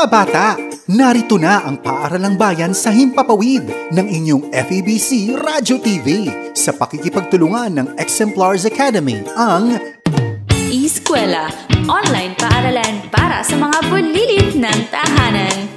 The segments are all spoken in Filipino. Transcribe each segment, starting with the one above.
Mga bata, narito na ang Paaralang Bayan sa Himpapawid ng inyong FEBC Radio TV sa pakikipagtulungan ng Exemplars Academy, ang Eskwela, online paaralan para sa mga bulilit ng tahanan.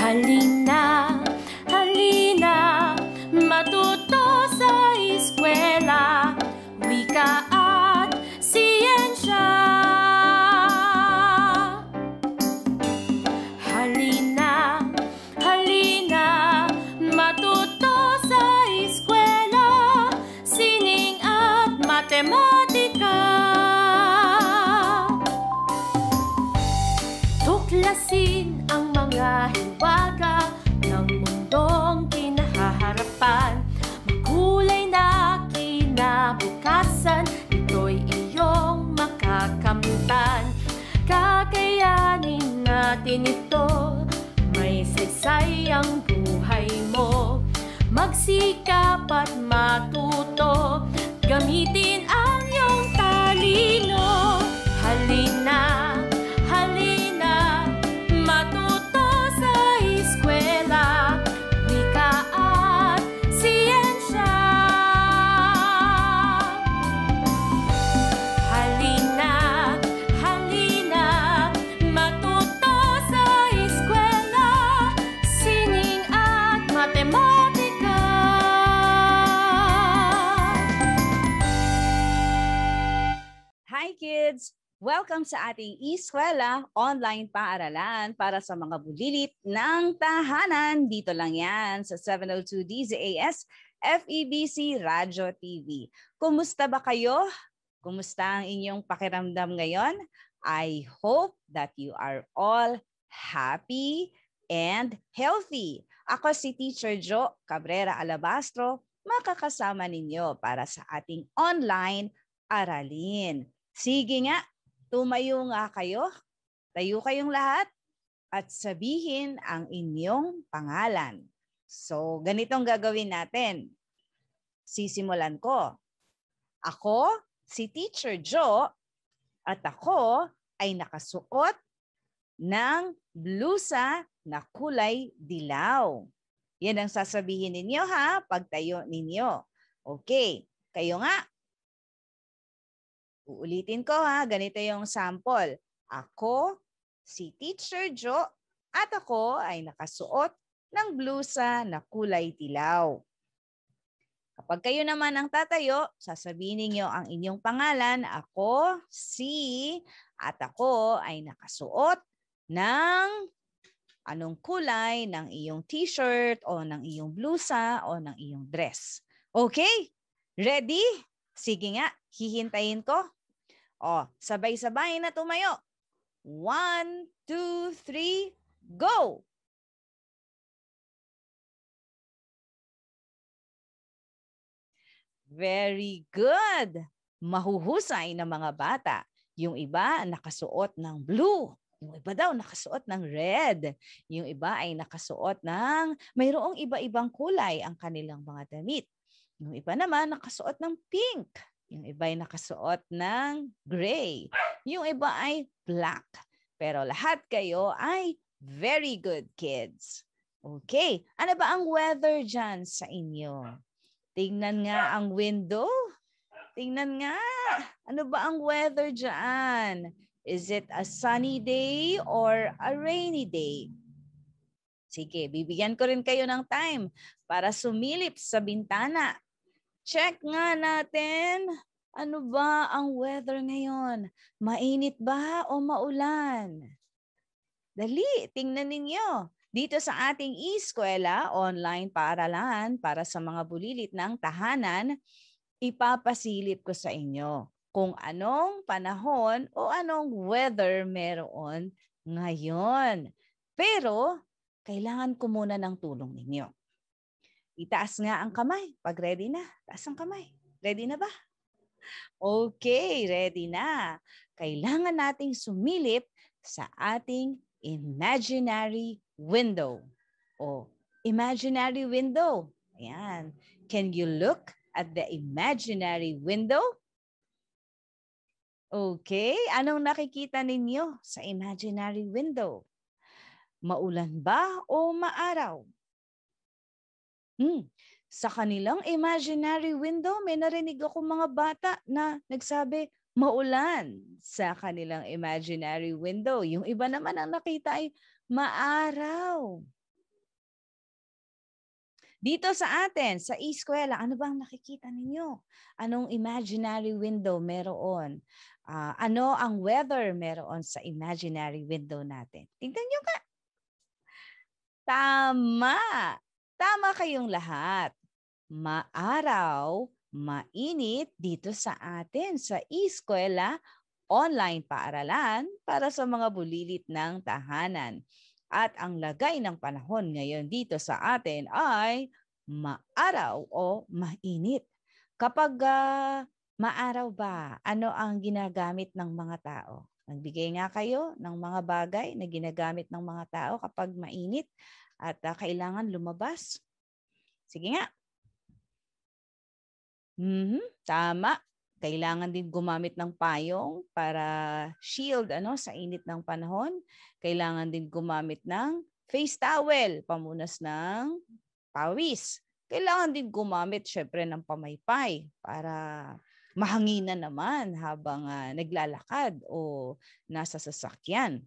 Halina, halina, matuto sa eskwela, wika at siyensya. Halina, halina, matuto sa eskwela, sining at matematika. Tuklasin ang mga hiwaga ng mundong kinahaharapan. Magkulay na kinabukasan, ito'y iyong makakamtan. Kakayanin natin ito, may saysay ang buhay mo. Magsikap at matuto, gamitin ang iyong talino. Halina, halina, matuto sa eskwela, wika at siyensya. Halina, halina, matuto sa eskwela, sining at matematika. Hi kids! Welcome sa ating Eskwela Online Paaralan para sa mga bulilit ng tahanan. Dito lang yan sa 702 DZAS FEBC Radio TV. Kumusta ba kayo? Kumusta ang inyong pakiramdam ngayon? I hope that you are all happy and healthy. Ako si Teacher Jo Cabrera Alabastro, makakasama ninyo para sa ating online aralin. Sige nga, tumayo nga kayo, tayo kayong lahat at sabihin ang inyong pangalan. So, ganitong gagawin natin. Sisimulan ko. Ako, si Teacher Jo, at ako ay nakasuot ng blusa na kulay dilaw. Yan ang sasabihin ninyo ha, pagtayo ninyo. Okay, kayo nga. Uulitin ko ha, ganito yung sample. Ako, si Teacher Jo, at ako ay nakasuot ng blusa na kulay dilaw. Kapag kayo naman ang tatayo, sasabihin niyo ang inyong pangalan. Ako, si, at ako ay nakasuot ng anong kulay ng iyong t-shirt o ng iyong blusa o ng iyong dress. Okay? Ready? Sige nga, hihintayin ko. O, sabay-sabay na tumayo. 1, 2, 3, go! Very good! Mahuhusay na mga bata. Yung iba nakasuot ng blue. Yung iba daw nakasuot ng red. Yung iba ay nakasuot ng mayroong iba-ibang kulay ang kanilang mga damit. Yung iba naman nakasuot ng pink. Yung iba ay nakasuot ng gray. Yung iba ay black. Pero lahat kayo ay very good kids. Okay. Ano ba ang weather dyan sa inyo? Tingnan nga ang window. Tingnan nga. Ano ba ang weather dyan? Is it a sunny day or a rainy day? Sige, bibigyan ko rin kayo ng time para sumilip sa bintana. Check nga natin, ano ba ang weather ngayon? Mainit ba o maulan? Dali, tingnan ninyo. Dito sa ating eskwela, online paaralan para sa mga bulilit ng tahanan, ipapasilip ko sa inyo kung anong panahon o anong weather meron ngayon. Pero, kailangan ko muna ng tulong ninyo. Itaas nga ang kamay. Pag ready na, taas ang kamay. Ready na ba? Okay, ready na. kailangan nating sumilip sa ating imaginary window. O, imaginary window. Ayan. Can you look at the imaginary window? Okay. Anong nakikita ninyo sa imaginary window? Maulan ba o maaraw? Sa kanilang imaginary window, may narinig ako mga bata na nagsabi, maulan sa kanilang imaginary window. Yung iba naman ang nakita ay maaraw. Dito sa atin, sa eskwela, ano bang nakikita ninyo? Anong imaginary window meron? Ano ang weather meron sa imaginary window natin? Tingnan nyo ka. Tama. Tama kayong lahat. Maaraw, mainit dito sa atin sa eskwela, online paaralan para sa mga bulilit ng tahanan. At ang lagay ng panahon ngayon dito sa atin ay maaraw o mainit. Kapag maaraw ba, ano ang ginagamit ng mga tao? Nagbigay nga kayo ng mga bagay na ginagamit ng mga tao kapag mainit at kailangan lumabas. Sige nga. Tama. Kailangan din gumamit ng payong para shield sa init ng panahon. Kailangan din gumamit ng face towel, pamunas ng pawis. Kailangan din gumamit syempre ng pamaypay para mahanginan naman habang naglalakad o nasa sasakyan.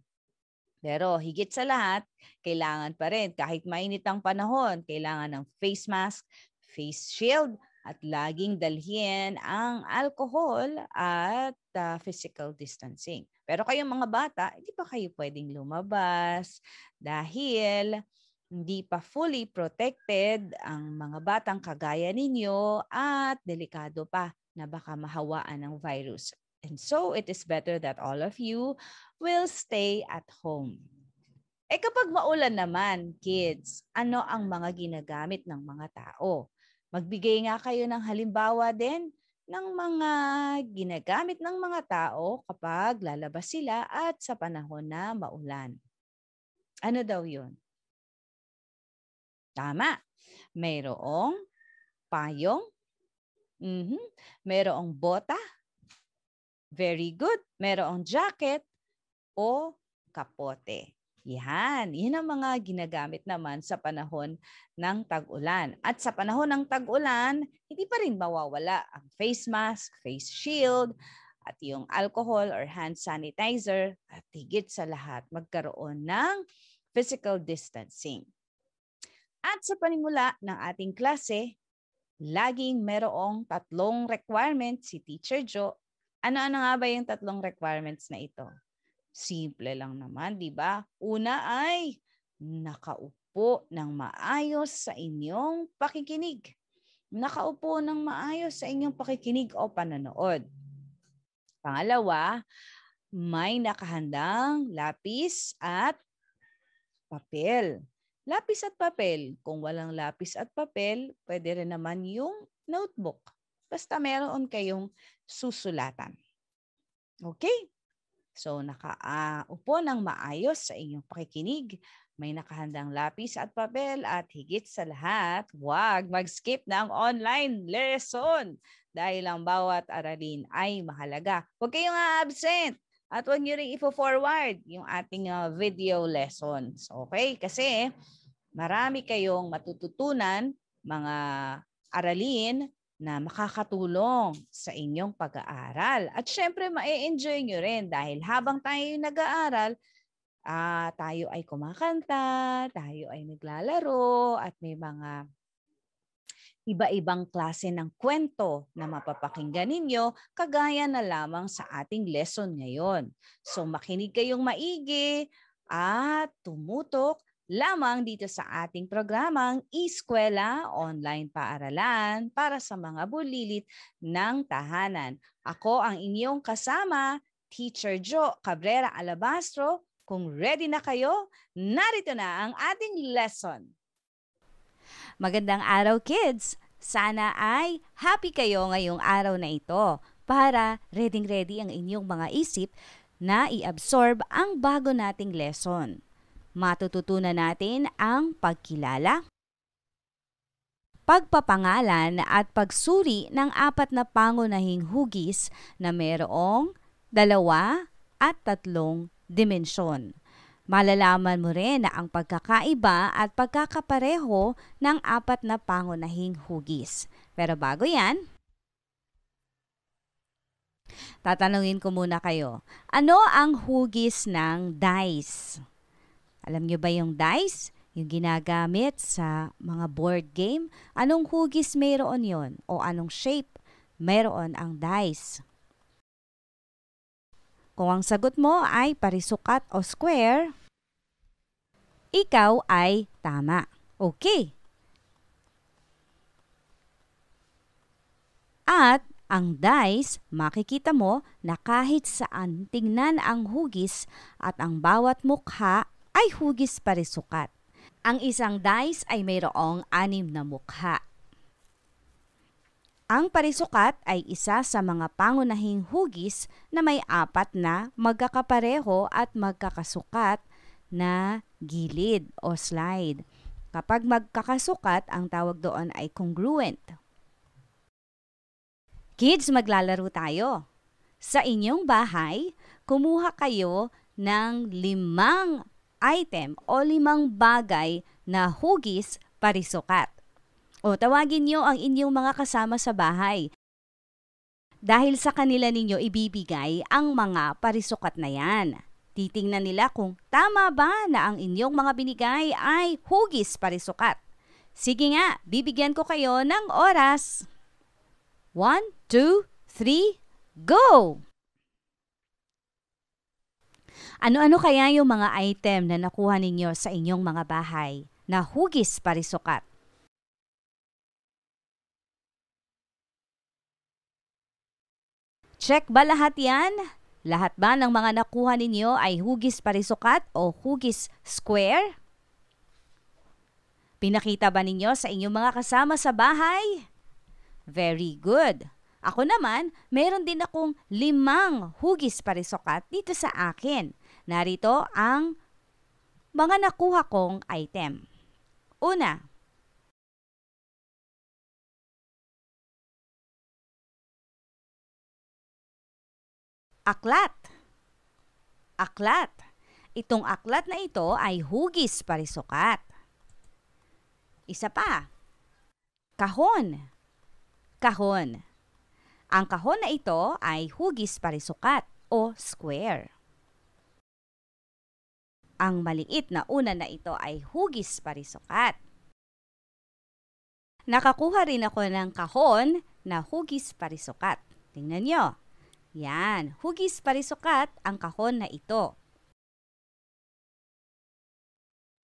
Pero higit sa lahat, kailangan pa rin kahit mainit ang panahon, kailangan ng face mask, face shield, at laging dalhin ang alcohol at physical distancing. Pero kayong mga bata, hindi pa kayo pwedeng lumabas dahil hindi pa fully protected ang mga batang kagaya ninyo at delikado pa na baka mahawaan ng virus. And so, it is better that all of you will stay at home. Kapag maulan naman, kids, ano ang mga ginagamit ng mga tao? Magbigay nga kayo ng halimbawa din ng mga ginagamit ng mga tao kapag lalabas sila at sa panahon na maulan. Ano daw yun? Tama. Mayroong payong. Mayroong bota. Very good. Mayroong jacket o kapote. Yan ang mga ginagamit naman sa panahon ng tag-ulan. At sa panahon ng tag-ulan, hindi pa rin mawawala ang face mask, face shield, at yung alcohol or hand sanitizer. At higit sa lahat, magkaroon ng physical distancing. At sa panimula ng ating klase, laging merong 3 requirements si Teacher Jo. Ano-ano nga ba yung 3 requirements na ito? Simple lang naman, di ba? Una ay nakaupo ng maayos sa inyong pakikinig. Nakaupo ng maayos sa inyong pakikinig o panonood. Pangalawa, may nakahandang lapis at papel. Lapis at papel. Kung walang lapis at papel, pwede rin naman yung notebook. Basta meron kayong susulatan. Okay? So, nakaupo ng maayos sa inyong pakikinig. May nakahandang lapis at papel at higit sa lahat, huwag mag-skip ng online lesson dahil ang bawat aralin ay mahalaga. Huwag kayong absent at huwag nyo rin i-forward yung ating video lessons. Okay? Kasi marami kayong matututunan mga aralin na makakatulong sa inyong pag-aaral. At syempre, ma-enjoy nyo rin dahil habang tayo nag-aaral, tayo ay kumakanta, tayo ay naglalaro, at may mga iba-ibang klase ng kwento na mapapakinggan ninyo kagaya na lamang sa ating lesson ngayon. So makinig kayong maigi at tumutok lamang dito sa ating programang Eskwela Online Paaralan para sa mga bulilit ng tahanan. Ako ang inyong kasama, Teacher Jo Cabrera Alabastro. Kung ready na kayo, narito na ang ating lesson. Magandang araw, kids! Sana ay happy kayo ngayong araw na ito. para ready-ready ang inyong mga isip na i-absorb ang bago nating lesson. Matututunan natin ang pagkilala, pagpapangalan at pagsuri ng 4 na pangunahing hugis na mayroong 2 at 3 dimensyon. Malalaman mo rin na ang pagkakaiba at pagkakapareho ng 4 na pangunahing hugis. Pero bago yan, tatanungin ko muna kayo, ano ang hugis ng dice? Alam niyo ba yung dice? Yung ginagamit sa mga board game? Anong hugis mayroon yon? O anong shape mayroon ang dice? Kung ang sagot mo ay parisukat o square, ikaw ay tama. Okay. At ang dice, makikita mo na kahit saan tingnan ang hugis at ang bawat mukha ay hugis parisukat. Ang isang dice ay mayroong 6 na mukha. Ang parisukat ay isa sa mga pangunahing hugis na may 4 na magkakapareho at magkakasukat na gilid o slide. Kapag magkakasukat, ang tawag doon ay congruent. Kids, maglalaro tayo. Sa inyong bahay, kumuha kayo ng 5 item o 5 bagay na hugis parisukat. O tawagin nyo ang inyong mga kasama sa bahay. Dahil sa kanila ninyo ibibigay ang mga parisukat na yan. Titingnan nila kung tama ba na ang inyong mga binigay ay hugis parisukat. Sige nga, bibigyan ko kayo ng oras. 1, 2, 3, go! Ano-ano kaya yung mga item na nakuha ninyo sa inyong mga bahay na hugis parisukat? Check ba lahat yan? Lahat ba ng mga nakuha ninyo ay hugis parisukat o hugis square? Pinakita ba ninyo sa inyong mga kasama sa bahay? Very good. Ako naman, meron din akong 5 hugis parisukat dito sa akin. Narito ang mga nakuha kong item. Una, aklat. Aklat. Itong aklat na ito ay hugis parisukat. Isa pa. Kahon. Kahon. Ang kahon na ito ay hugis parisukat o square. Ang maliit na una na ito ay hugis parisukat. Nakakuha rin ako ng kahon na hugis parisukat. Tingnan nyo. Yan, hugis parisukat ang kahon na ito.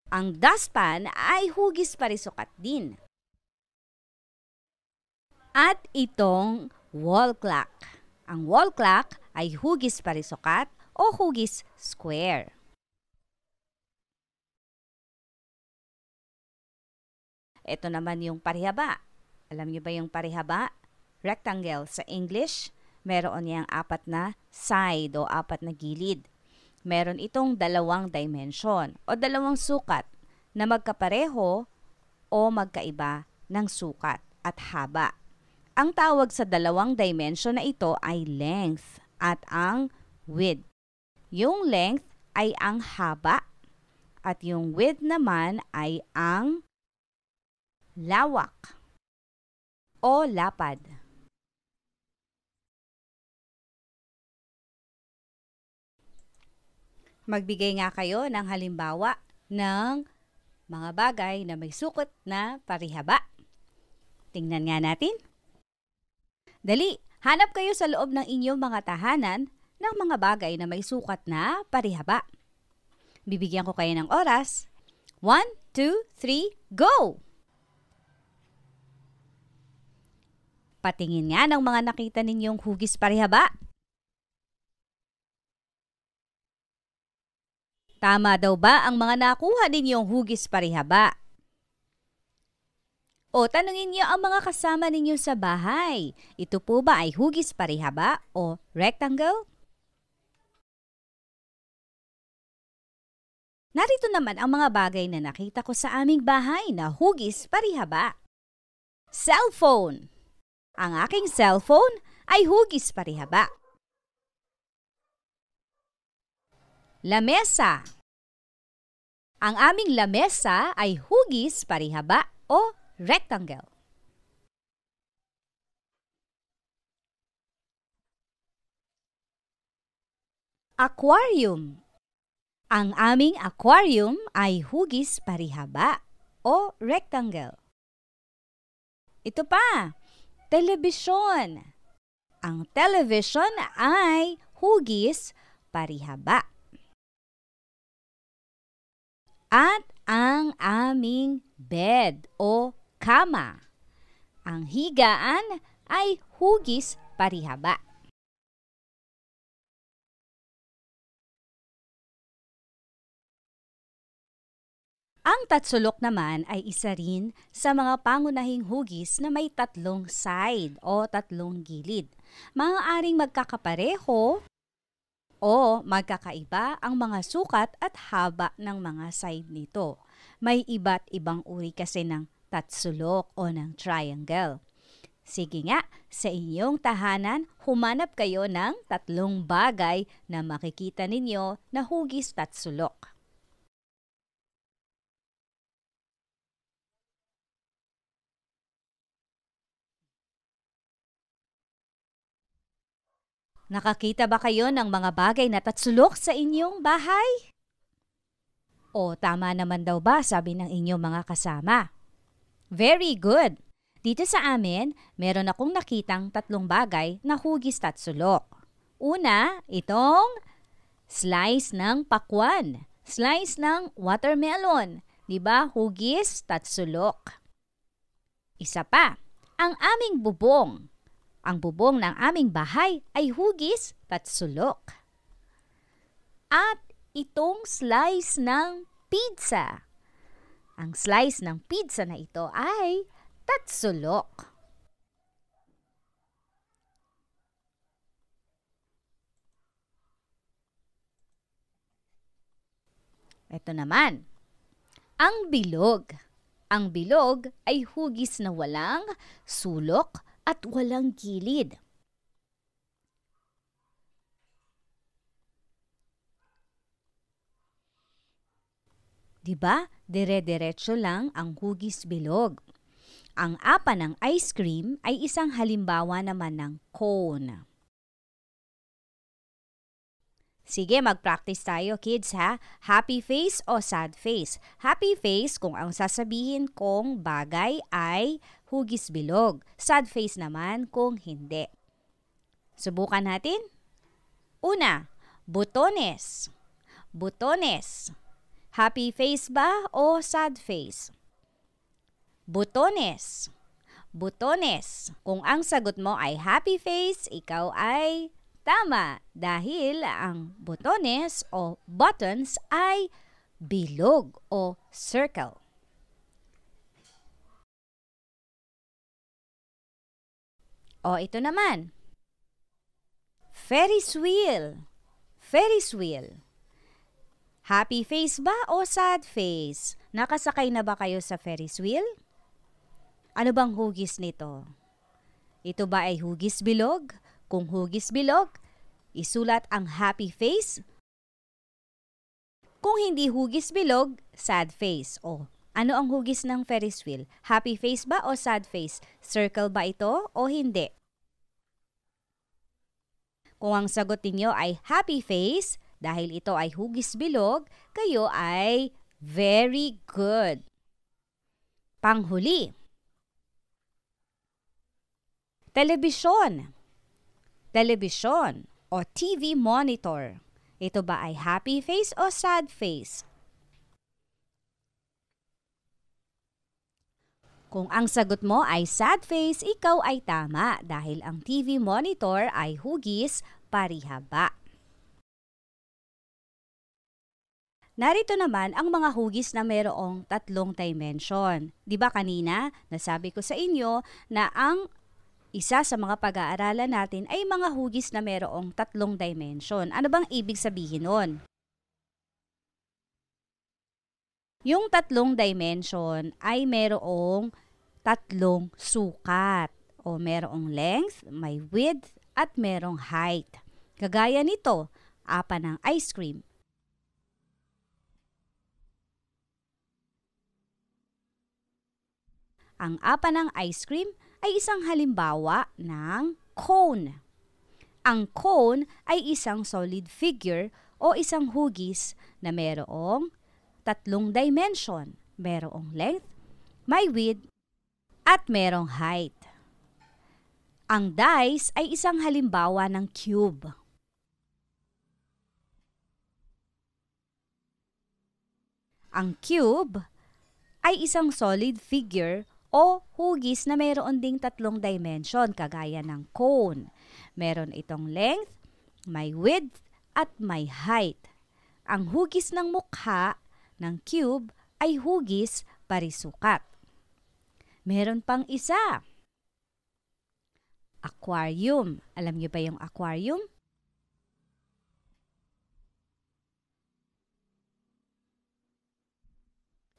Ang dustpan ay hugis parisukat din. At itong wall clock. Ang wall clock ay hugis parisukat o hugis square. Ito naman yung parihaba. Alam niyo ba yung parihaba? Rectangle sa English. Meron niyang 4 na side o 4 na gilid. Meron itong 2 dimension o 2 sukat na magkapareho o magkaiba ng sukat at haba. Ang tawag sa 2 dimension na ito ay length at ang width. Yung length ay ang haba at yung width naman ay ang lawak o lapad. Magbigay nga kayo ng halimbawa ng mga bagay na may sukat na parihaba. Tingnan nga natin. Dali, hanap kayo sa loob ng inyong mga tahanan ng mga bagay na may sukat na parihaba. Bibigyan ko kayo ng oras. 1, 2, 3, go! Patingin nga ng mga nakita ninyong hugis parihaba. Tama daw ba ang mga nakuha ninyong hugis parihaba? O tanungin niyo ang mga kasama ninyo sa bahay. Ito po ba ay hugis parihaba o rectangle? Narito naman ang mga bagay na nakita ko sa aming bahay na hugis parihaba. Cellphone. Ang aking cellphone ay hugis parihaba. Lamesa. Ang aming lamesa ay hugis parihaba o rectangle. Aquarium. Ang aming aquarium ay hugis parihaba o rectangle. Ito pa, telebisyon. Ang television ay hugis parihaba. At ang aming bed o kama. Ang higaan ay hugis parihaba. Ang tatsulok naman ay isa rin sa mga pangunahing hugis na may tatlong side o tatlong gilid. Maaaring magkakapareho o magkakaiba ang mga sukat at haba ng mga side nito. May iba't ibang uri kasi ng tatsulok o ng triangle. Sige nga, sa inyong tahanan, humanap kayo ng tatlong bagay na makikita ninyo na hugis tatsulok. Nakakita ba kayo ng mga bagay na tatsulok sa inyong bahay? O tama naman daw ba sabi ng inyong mga kasama? Very good! Dito sa amin, meron akong nakitang tatlong bagay na hugis tatsulok. Una, itong slice ng pakwan, slice ng watermelon. Diba? Hugis tatsulok. Isa pa, ang aming bubong. Ang bubong ng aming bahay ay hugis tatsulok. At itong slice ng pizza. Ang slice ng pizza na ito ay tatsulok. Ito naman, ang bilog. Ang bilog ay hugis na walang sulok at walang gilid. Diba? Dire-diretso lang ang hugis bilog. Ang apa ng ice cream ay isang halimbawa naman ng cone. Sige, mag-practice tayo kids ha. Happy face o sad face? Happy face kung ang sasabihin kong bagay ay hugis bilog. Sad face naman kung hindi. Subukan natin. Una, butones. Butones. Happy face ba o sad face? Butones. Butones. Kung ang sagot mo ay happy face, ikaw ay tama dahil ang butones o buttons ay bilog o circle. O ito naman. Ferris wheel. Ferris wheel. Happy face ba o sad face? Nakasakay na ba kayo sa Ferris wheel? Ano bang hugis nito? Ito ba ay hugis bilog? Kung hugis bilog, isulat ang happy face. Kung hindi hugis bilog, sad face. O, ano ang hugis ng Ferris wheel? Happy face ba o sad face? Circle ba ito o hindi? Kung ang sagot ninyo ay happy face, dahil ito ay hugis bilog, kayo ay very good. Panghuli. Telebisyon. Telebisyon o TV monitor. Ito ba ay happy face o sad face? Kung ang sagot mo ay sad face, ikaw ay tama dahil ang TV monitor ay hugis parihaba. Narito naman ang mga hugis na mayroong tatlong dimension. Di ba kanina, nasabi ko sa inyo na ang isa sa mga pag-aaralan natin ay mga hugis na mayroong tatlong dimension. Ano bang ibig sabihin nun? Yung tatlong dimension ay mayroong tatlong sukat o mayroong length, may width, at mayroong height. Kagaya nito, apa ng ice cream. Ang apa ng ice cream ay isang halimbawa ng cone. Ang cone ay isang solid figure o isang hugis na mayroong tatlong dimension. Mayroong length, may width, at mayroong height. Ang dice ay isang halimbawa ng cube. Ang cube ay isang solid figure o hugis na mayroon ding tatlong dimension kagaya ng cone. Meron itong length, may width, at may height. Ang hugis ng mukha ng cube ay hugis parisukat. Meron pang isa. Aquarium. Alam niyo ba yung aquarium?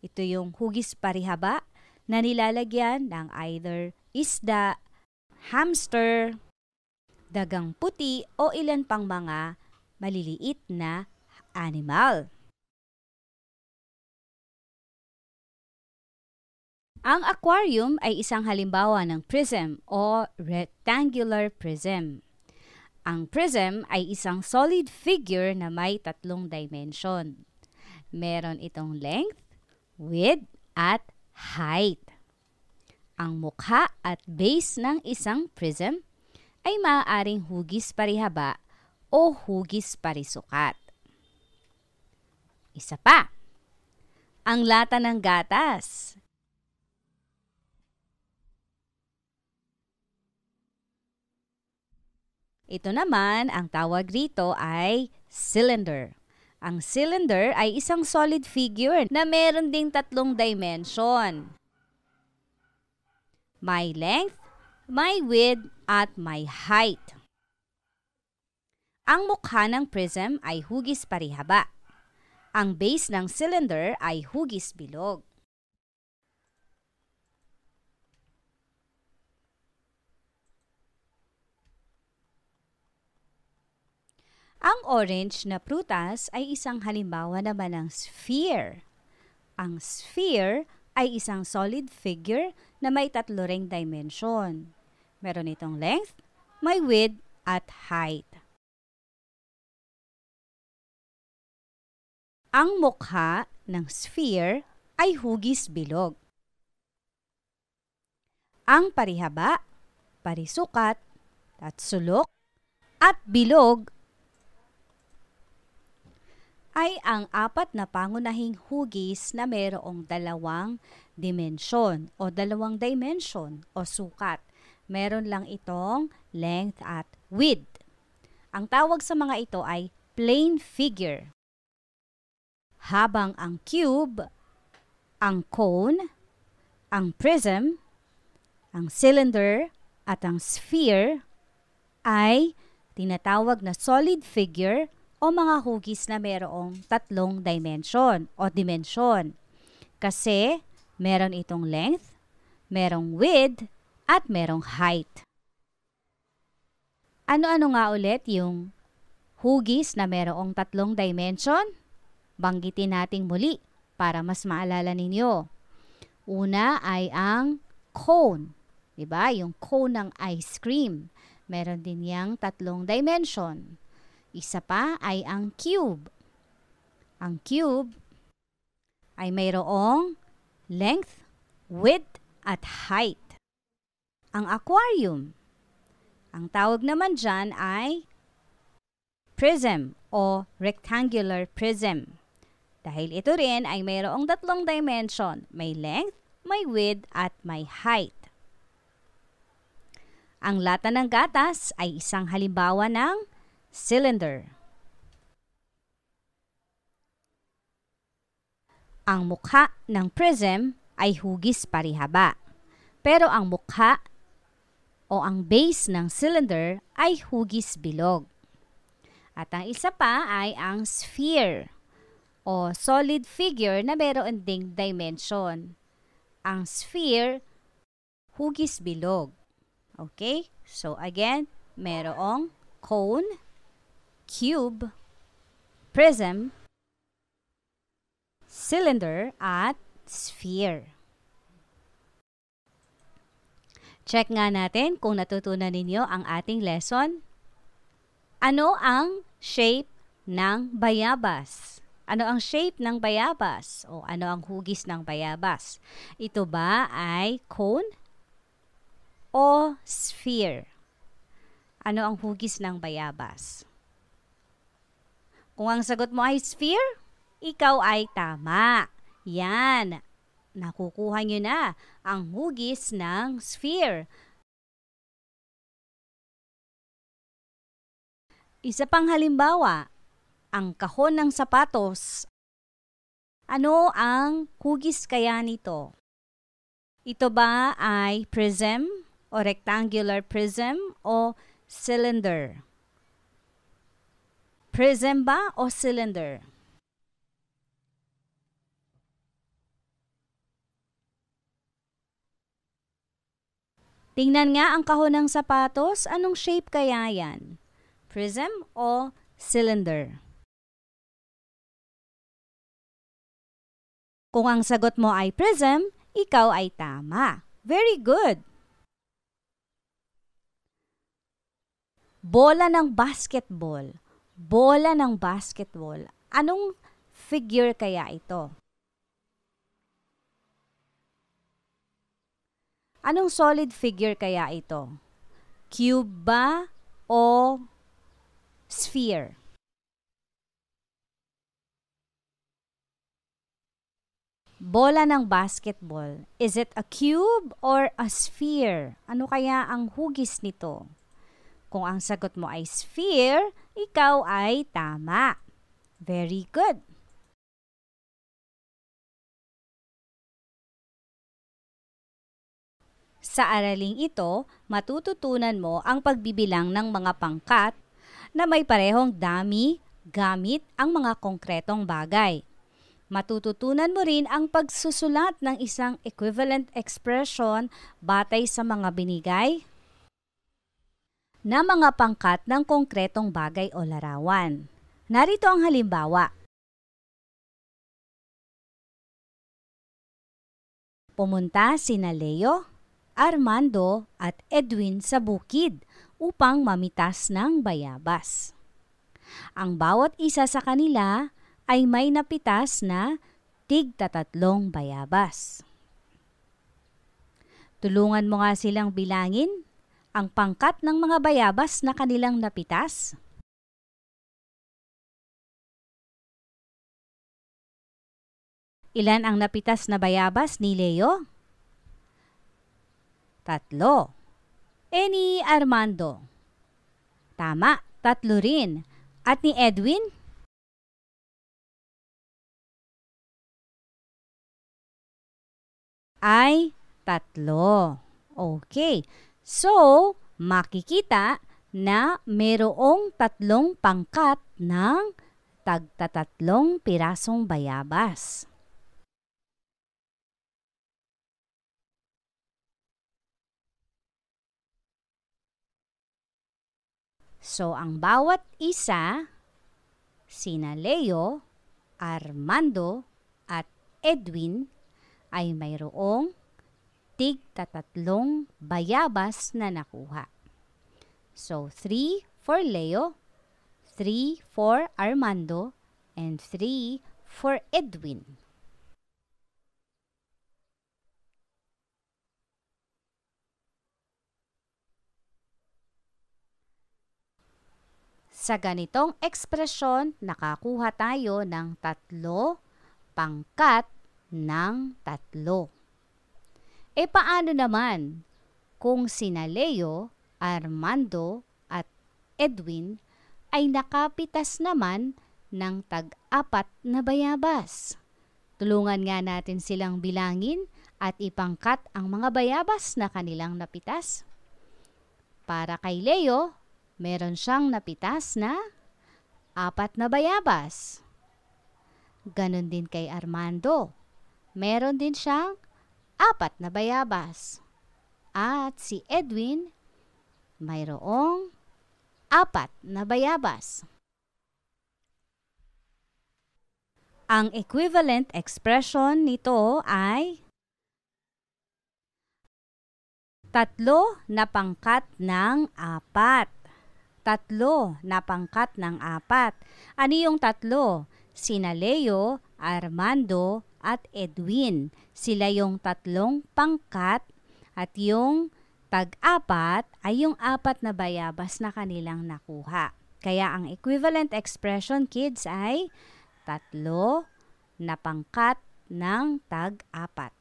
Ito yung hugis parihaba na nilalagyan ng either isda, hamster, dagang puti o ilan pang mga maliliit na animal. Ang aquarium ay isang halimbawa ng prism o rectangular prism. Ang prism ay isang solid figure na may tatlong dimension. Meron itong length, width, at height. Ang mukha at base ng isang prism ay maaaring hugis parihaba o hugis parisukat. Isa pa, ang lata ng gatas. Ito naman, ang tawag rito ay cylinder. Ang cylinder ay isang solid figure na meron ding tatlong dimension. May length, may width, at may height. Ang mukha ng prism ay hugis parihaba. Ang base ng cylinder ay hugis bilog. Ang orange na prutas ay isang halimbawa naman ng sphere. Ang sphere ay isang solid figure na may tatlo ring dimension. Meron itong length, may width, at height. Ang mukha ng sphere ay hugis bilog. Ang parihaba, parisukat, at sulok, at bilog ay ang apat na pangunahing hugis na mayroong dalawang dimensyon o dalawang dimension o sukat. Meron lang itong length at width. Ang tawag sa mga ito ay plane figure. Habang ang cube, ang cone, ang prism, ang cylinder, at ang sphere ay tinatawag na solid figure o mga hugis na mayroong tatlong dimension o dimensyon. Kasi meron itong length, merong width, at merong height. Ano-ano nga ulit yung hugis na mayroong tatlong dimension? Banggitin nating muli para mas maalala ninyo. Una ay ang cone. Diba? Yung cone ng ice cream. Meron din yang tatlong dimension. Isa pa ay ang cube. Ang cube ay mayroong length, width, at height. Ang aquarium, ang tawag naman dyan ay prism o rectangular prism. Dahil ito rin ay mayroong tatlong dimension, may length, may width, at may height. Ang lata ng gatas ay isang halimbawa ng cylinder. Ang mukha ng prism ay hugis parihaba. Pero ang mukha o ang base ng cylinder ay hugis bilog. At ang isa pa ay ang sphere o solid figure na meron ding dimension. Ang sphere, hugis bilog. Okay? So again, merong cone, cube, prism, cylinder, at sphere. Check nga natin kung natutunan ninyo ang ating lesson. Ano ang shape ng bayabas? Ano ang shape ng bayabas? O ano ang hugis ng bayabas? Ito ba ay cone o sphere? Ano ang hugis ng bayabas? Kung ang sagot mo ay sphere, ikaw ay tama. Yan. Nakukuha nyo na ang hugis ng sphere. Isa pang halimbawa, ang kahon ng sapatos. Ano ang hugis kaya nito? Ito ba ay prism o rectangular prism o cylinder? Prism ba o cylinder? Tingnan nga ang kahon ng sapatos. Anong shape kaya yan? Prism o cylinder? Kung ang sagot mo ay prism, ikaw ay tama. Very good. Bola ng basketball. Bola ng basketball. Anong figure kaya ito? Anong solid figure kaya ito? Cube ba o sphere? Bola ng basketball. Is it a cube or a sphere? Ano kaya ang hugis nito? Kung ang sagot mo ay sphere, ikaw ay tama. Very good. Sa araling ito, matututunan mo ang pagbibilang ng mga pangkat na may parehong dami gamit ang mga konkretong bagay. Matututunan mo rin ang pagsusulat ng isang equivalent expression batay sa mga binigay na mga pangkat ng konkretong bagay o larawan. Narito ang halimbawa. Pumunta sina Leo, Armando at Edwin sa bukid upang mamitas ng bayabas. Ang bawat isa sa kanila ay may napitas na tig-3 bayabas. Tulungan mo nga silang bilangin ang pangkat ng mga bayabas na kanilang napitas. Ilan ang napitas na bayabas ni Leo? 3. Ni Armando? Tama, 3 rin. At ni Edwin? Ay 3. Okay. So, makikita na merong 3 pangkat ng tagta-3 pirasong bayabas. So, ang bawat isa, sina Leo, Armando, at Edwin, ay mayroong tig-3 bayabas na nakuha. So, 3 for Leo, 3 for Armando, and 3 for Edwin. Sa ganitong ekspresyon, nakakuha tayo ng 3 pangkat ng 3. E paano naman kung sina Leo, Armando at Edwin ay nakapitas naman ng tag-4 na bayabas? Tulungan nga natin silang bilangin at ipangkat ang mga bayabas na kanilang napitas. Para kay Leo, meron siyang napitas na 4 na bayabas. Ganon din kay Armando. Meron din siyang 4 na bayabas. At si Edwin, mayroong 4 na bayabas. Ang equivalent expression nito ay 3 na pangkat ng 4. 3 na pangkat ng 4. Ano yung 3? Sina Leo, Armando, at Edwin. Sila yung 3 pangkat at yung tag-4 ay yung 4 na bayabas na kanilang nakuha. Kaya ang equivalent expression, kids, ay 3 na pangkat ng tag-4.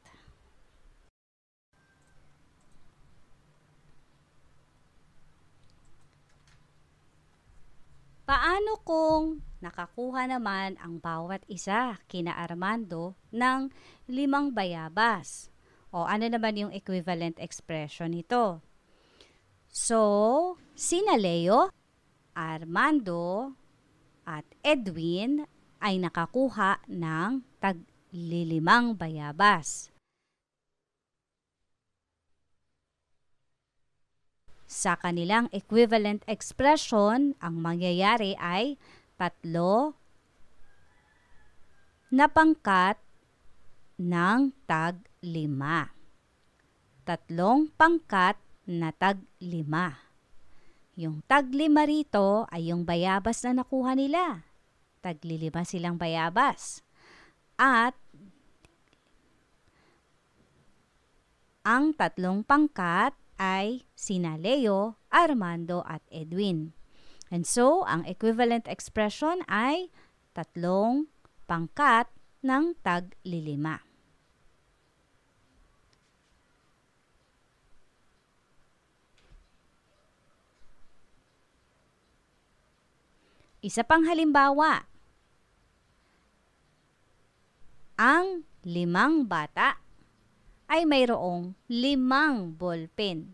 Paano kung nakakuha naman ang bawat isa, kina Armando, ng 5 bayabas? O ano naman yung equivalent expression nito? So, sina Leo, Armando, at Edwin ay nakakuha ng tag-5 bayabas. Sa kanilang equivalent expression, ang mangyayari ay 3 na pangkat ng tag-5. 3 pangkat na tag-5. Yung tag-5 rito ay yung bayabas na nakuha nila. Tag-5 silang bayabas. At ang 3 pangkat ay sina Leo, Armando, at Edwin. And so, ang equivalent expression ay 3 pangkat ng tag-5. Isa pang halimbawa. Ang 5 bata ay mayroong 5 ballpen.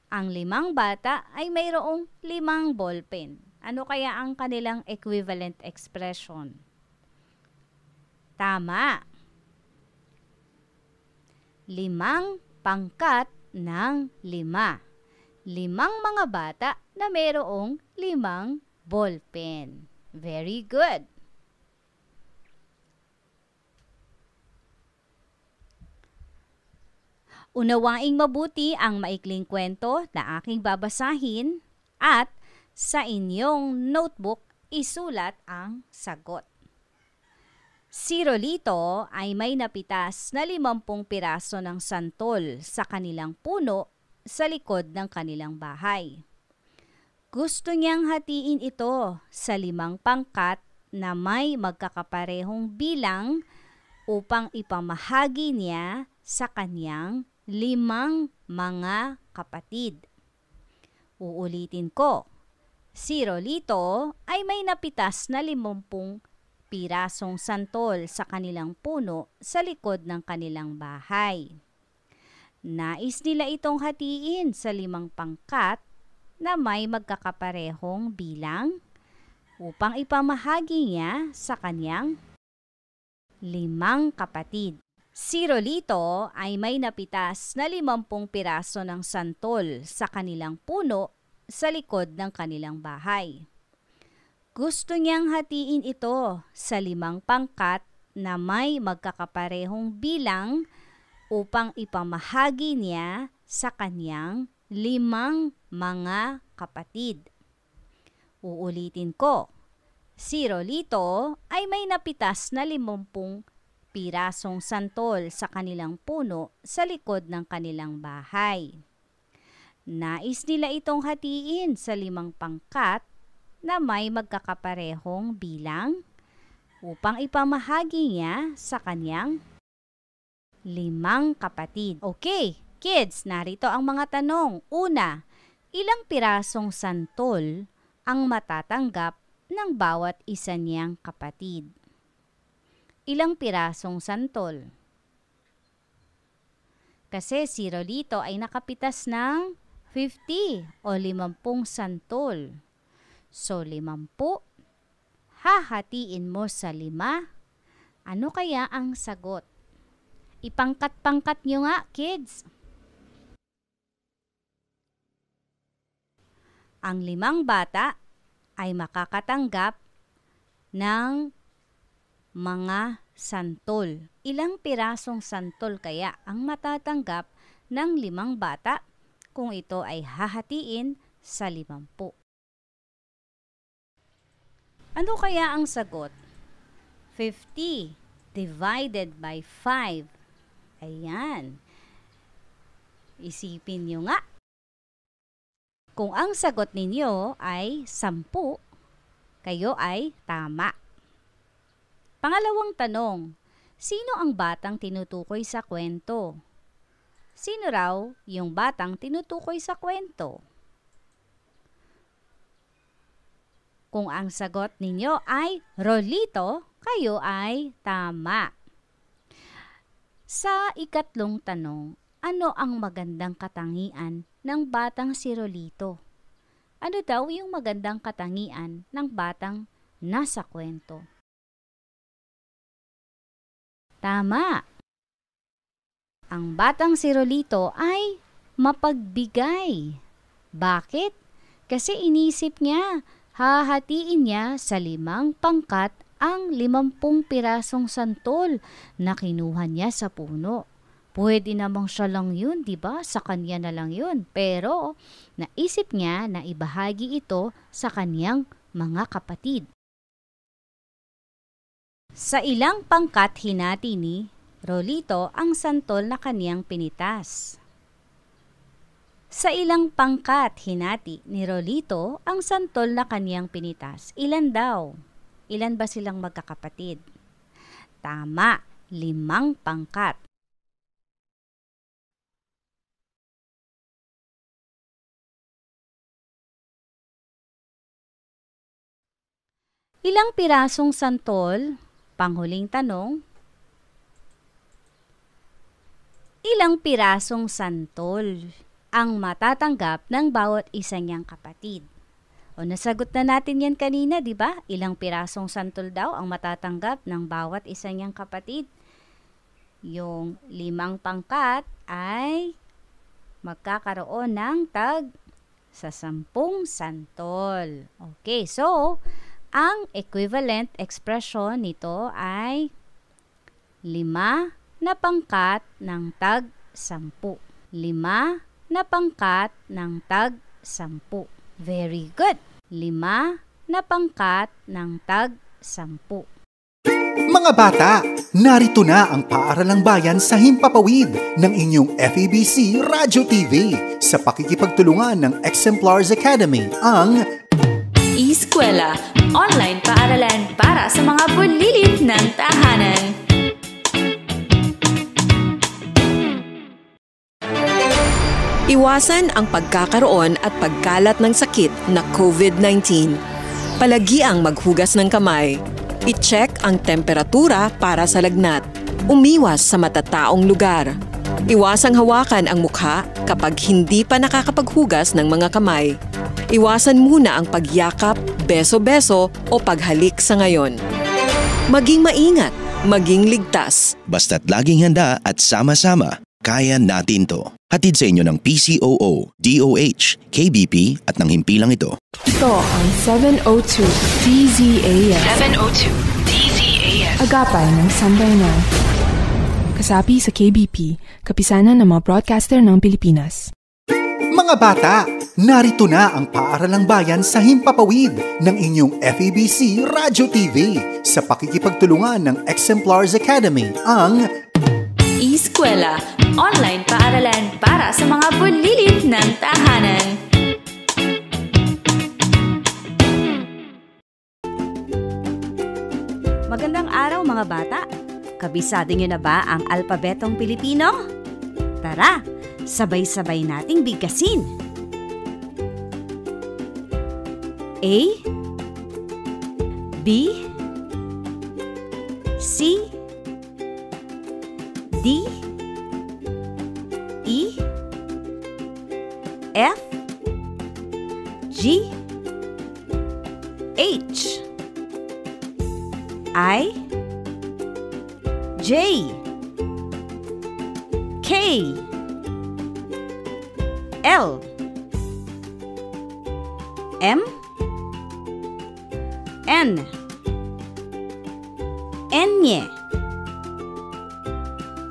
Ang 5 bata ay mayroong 5 ballpen. Ano kaya ang kanilang equivalent expression? Tama. 5 pangkat ng 5. 5 mga bata na mayroong 5 ballpen. Very good. Unawaing mabuti ang maikling kwento na aking babasahin at sa inyong notebook isulat ang sagot. Si Rolito ay may napitas na 50 piraso ng santol sa kanilang puno sa likod ng kanilang bahay. Gusto niyang hatiin ito sa 5 pangkat na may magkakaparehong bilang upang ipamahagi niya sa kanyang 5 mga kapatid. Uulitin ko. Si Rolito ay may napitas na 50 pirasong santol sa kanilang puno sa likod ng kanilang bahay. Nais nila itong hatiin sa 5 pangkat na may magkakaparehong bilang upang ipamahagi niya sa kanyang 5 kapatid. Si Rolito ay may napitas na 50 piraso ng santol sa kanilang puno sa likod ng kanilang bahay. Gusto niyang hatiin ito sa 5 pangkat na may magkakaparehong bilang upang ipamahagi niya sa kanyang 5 mga kapatid. Uulitin ko. Si Rolito ay may napitas na 50 pirasong santol sa kanilang puno sa likod ng kanilang bahay. Nais nila itong hatiin sa 5 pangkat na may magkakaparehong bilang upang ipamahagi niya sa kanyang 5 kapatid. Okay, kids, narito ang mga tanong. Una, ilang pirasong santol ang matatanggap ng bawat isa niyang kapatid? ilang pirasong santol? Kasi si Rolito ay nakapitas ng 50 o 50 santol. So, 50, hahatiin mo sa 5. Ano kaya ang sagot? Ipangkat-pangkat nyo nga, kids. Ang 5 bata ay makakatanggap ng mga santol. Ilang pirasong santol kaya ang matatanggap ng 5 bata kung ito ay hahatiin sa 50? Ano kaya ang sagot? 50 divided by 5. Ayan. Isipin nyo nga. Kung ang sagot ninyo ay 10, kayo ay tama. Pangalawang tanong, sino ang batang tinutukoy sa kwento? Sino raw yung batang tinutukoy sa kwento? Kung ang sagot ninyo ay Rolito, kayo ay tama. Sa ikatlong tanong, ano ang magandang katangian ng batang si Rolito? Ano daw yung magandang katangian ng batang nasa kwento? Tama! Ang batang si Rolito ay mapagbigay. Bakit? Kasi inisip niya, hahatiin niya sa 5 pangkat ang 50 pirasong santol na kinuha niya sa puno. Pwede namang siya lang yun, di ba? Sa kanya na lang yun. Pero naisip niya na ibahagi ito sa kanyang mga kapatid. Sa ilang pangkat hinati ni Rolito ang santol na kaniyang pinitas. Sa ilang pangkat hinati ni Rolito ang santol na kaniyang pinitas. Ilan daw? Ilan ba silang magkakapatid? Tama, 5 pangkat. Ilang pirasong santol? Panghuling tanong. Ilang pirasong santol ang matatanggap ng bawat isa niyang kapatid? O nasagot na natin yan kanina, di ba? Ilang pirasong santol daw ang matatanggap ng bawat isa niyang kapatid? Yung 5 pangkat ay magkakaroon ng tag sa 10 santol. Okay, so ang equivalent expression nito ay 5 na pangkat ng tag 10. 5 na pangkat ng tag 10. Very good. 5 na pangkat ng tag 10. Mga bata, narito na ang Paaralang Bayan sa Himpapawid ng inyong FEBC Radio TV sa pakikipagtulungan ng Exemplars Academy, ang Eskwela, online paaralan para sa mga bulilit ng tahanan. Iwasan ang pagkakaroon at pagkalat ng sakit na COVID-19. Palagiang maghugas ng kamay. I-check ang temperatura para sa lagnat. Umiwas sa matataong lugar. Iwasang hawakan ang mukha kapag hindi pa nakakapaghugas ng mga kamay. Iwasan muna ang pagyakap, beso-beso o paghalik sa ngayon. Maging maingat, maging ligtas. Basta't laging handa at sama-sama, kaya natin to. Hatid sa inyo ng PCOO, DOH, KBP at ng himpilang ito. Ito ang 702 DZAS. 702 DZAS. Agapay ng Sambayanan. Kasapi sa KBP, kapisanan ng mga broadcaster ng Pilipinas. Mga bata, narito na ang Paaralang Bayan sa Himpapawid ng inyong FEBC Radio TV sa pakikipagtulungan ng Exemplars Academy, ang Eskwela, online paaralan para sa mga bulilit ng tahanan. Magandang araw mga bata! Kabisado niyo na ba ang alpabetong Pilipino? Tara, sabay-sabay nating bigkasin. A, B, C, D, E, F, G, H, I, J, K, L, M, N, N,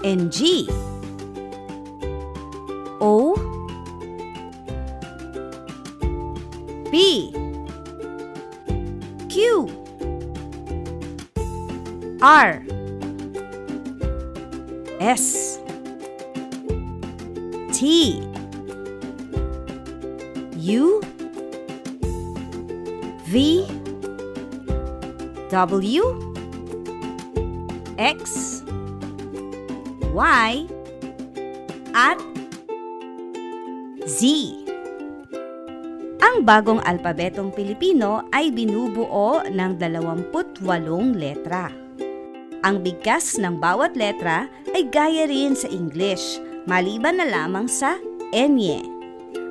NG, O, P, Q, R, S, T, U, V, W, X, Y, at Z. Ang bagong alpabetong Pilipino ay binubuo ng 28 letra. Ang bigkas ng bawat letra ay gaya rin sa English, maliban na lamang sa enye.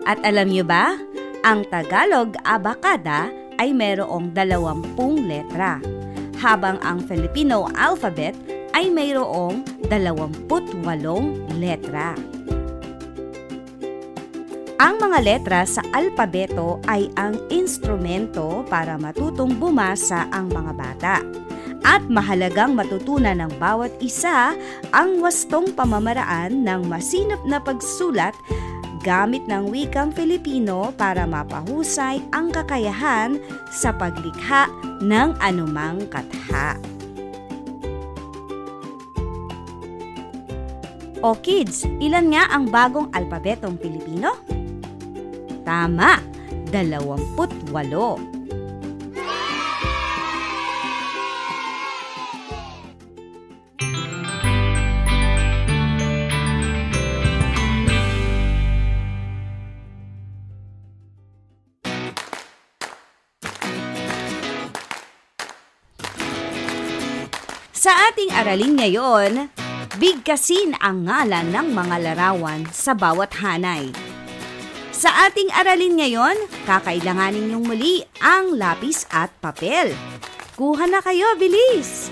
At alam niyo ba, ang Tagalog abacada ay mayroong 20 letra, habang ang Filipino alphabet ay mayroong 28 letra. Ang mga letra sa alpabeto ay ang instrumento para matutong bumasa ang mga bata. At mahalagang matutunan ng bawat isa ang wastong pamamaraan ng masinop na pagsulat gamit ng wikang Filipino para mapahusay ang kakayahan sa paglikha ng anumang katha. O kids, ilan nga ang bagong alpabetong Pilipino? Tama, 28. Sa ating aralin ngayon, bigkasin ang ngalan ng mga larawan sa bawat hanay. Sa ating aralin ngayon, kakailanganin niyong muli ang lapis at papel. Kuha na kayo, bilis!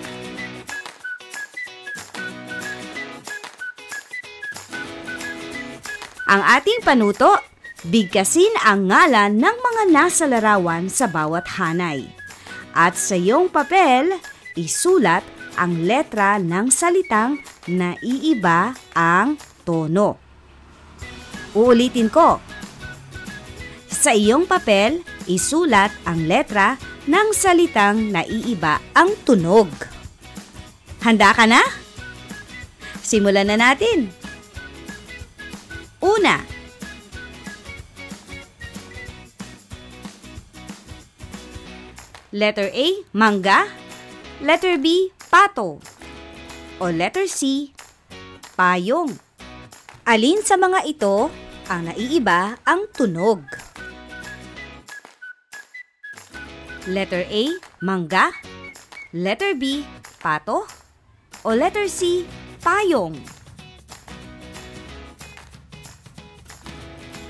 Ang ating panuto, bigkasin ang ngalan ng mga nasa larawan sa bawat hanay. At sa iyong papel, isulat ang letra ng salitang naiiba ang tono. Uulitin ko. Sa iyong papel, isulat ang letra ng salitang naiiba ang tunog. Handa ka na? Simulan na natin. Una. Letter A, mangga. Letter B, pato. O letter C, payong. Alin sa mga ito ang naiiba ang tunog? Letter A, mangga. Letter B, pato. O letter C, payong.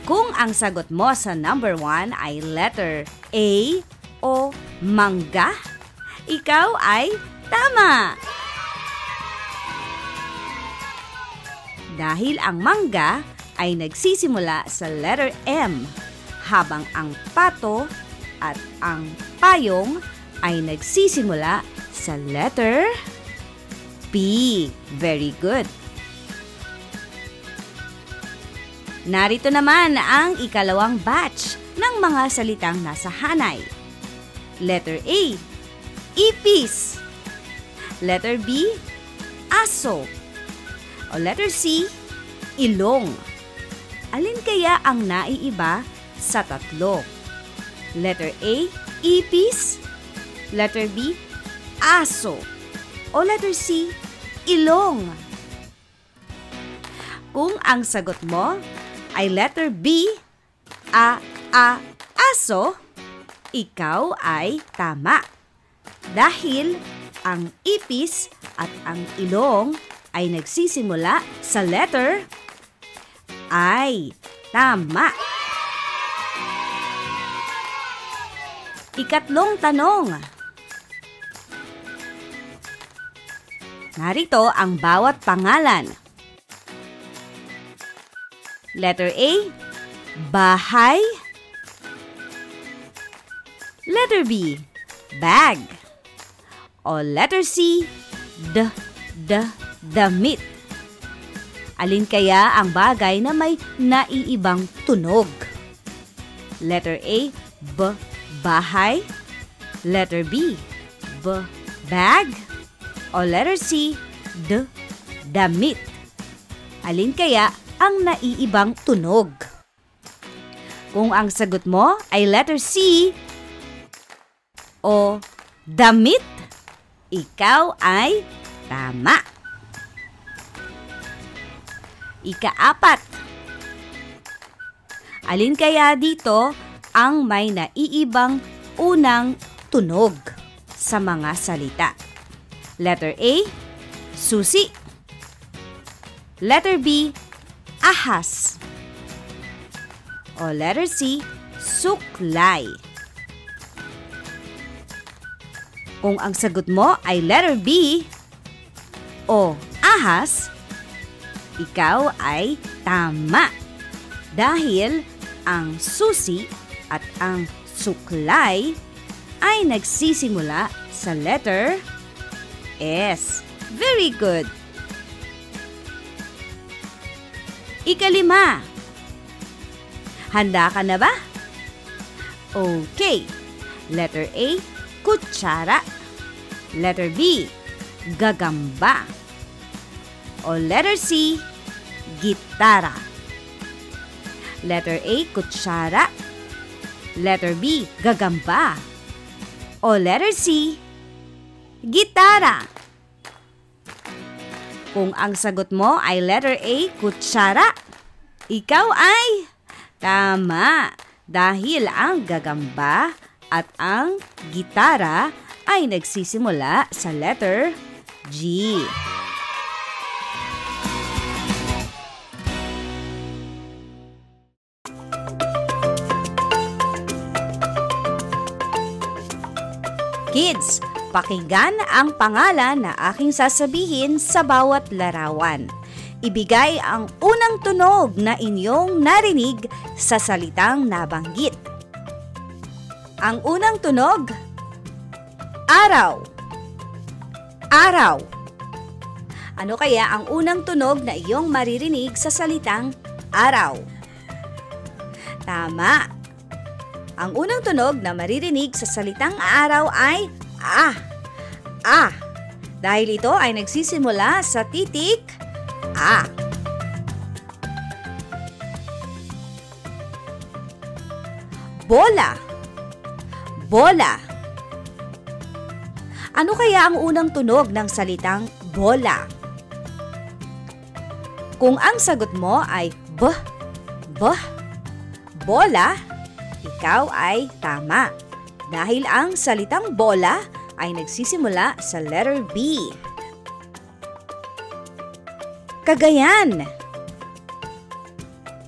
Kung ang sagot mo sa number 1 ay letter A o mangga, ikaw ay tama! Dahil ang mangga ay nagsisimula sa letter M, habang ang pato at ang payong ay nagsisimula sa letter P. Very good. Narito naman ang ikalawang batch ng mga salitang nasa hanay. Letter A, ipis. Letter B, aso. O letter C, ilong. Alin kaya ang naiiba sa tatlo? Letter A, ipis. Letter B, aso. O letter C, ilong. Kung ang sagot mo ay letter B, aso, ikaw ay tama. Dahil ang ipis at ang ilong ay nagsisimula sa letter I. Tama. Ikatlong tanong. Narito ang bawat pangalan. Letter A, bahay. Letter B, bag. O letter C, damit. Alin kaya ang bagay na may naiibang tunog? Letter A, bahay. Letter B, bag. O letter C, damit. Alin kaya ang naiibang tunog? Kung ang sagot mo ay letter C o damit, ikaw ay tama. Ika-4. Alin kaya dito ang may naiibang unang tunog sa mga salita? Letter A, susi. Letter B, ahas. O letter C, suklay. Kung ang sagot mo ay letter B o ahas, ikaw ay tama. Dahil ang susi at ang suklay ay nagsisimula sa letter S. Very good. Ika-5. Handa ka na ba? Okay. Letter A, kutsara. Letter B, gagamba. O letter C, gitara. Letter A, kutsara. Letter B, gagamba. O letter C, gitara. Kung ang sagot mo ay letter A, kutsara, ikaw ay tama. Dahil ang gagamba at ang gitara ay nagsisimula sa letter G. Kids, pakinggan ang pangalan na aking sasabihin sa bawat larawan. Ibigay ang unang tunog na inyong narinig sa salitang nabanggit. Ang unang tunog, araw. Araw. Ano kaya ang unang tunog na iyong maririnig sa salitang araw? Tama. Ang unang tunog na maririnig sa salitang araw ay A. Dahil ito ay nagsisimula sa titik A. Bola. Bola. Ano kaya ang unang tunog ng salitang bola? Kung ang sagot mo ay bola, ikaw ay tama. Dahil ang salitang bola ay nagsisimula sa letter B. Cagayan.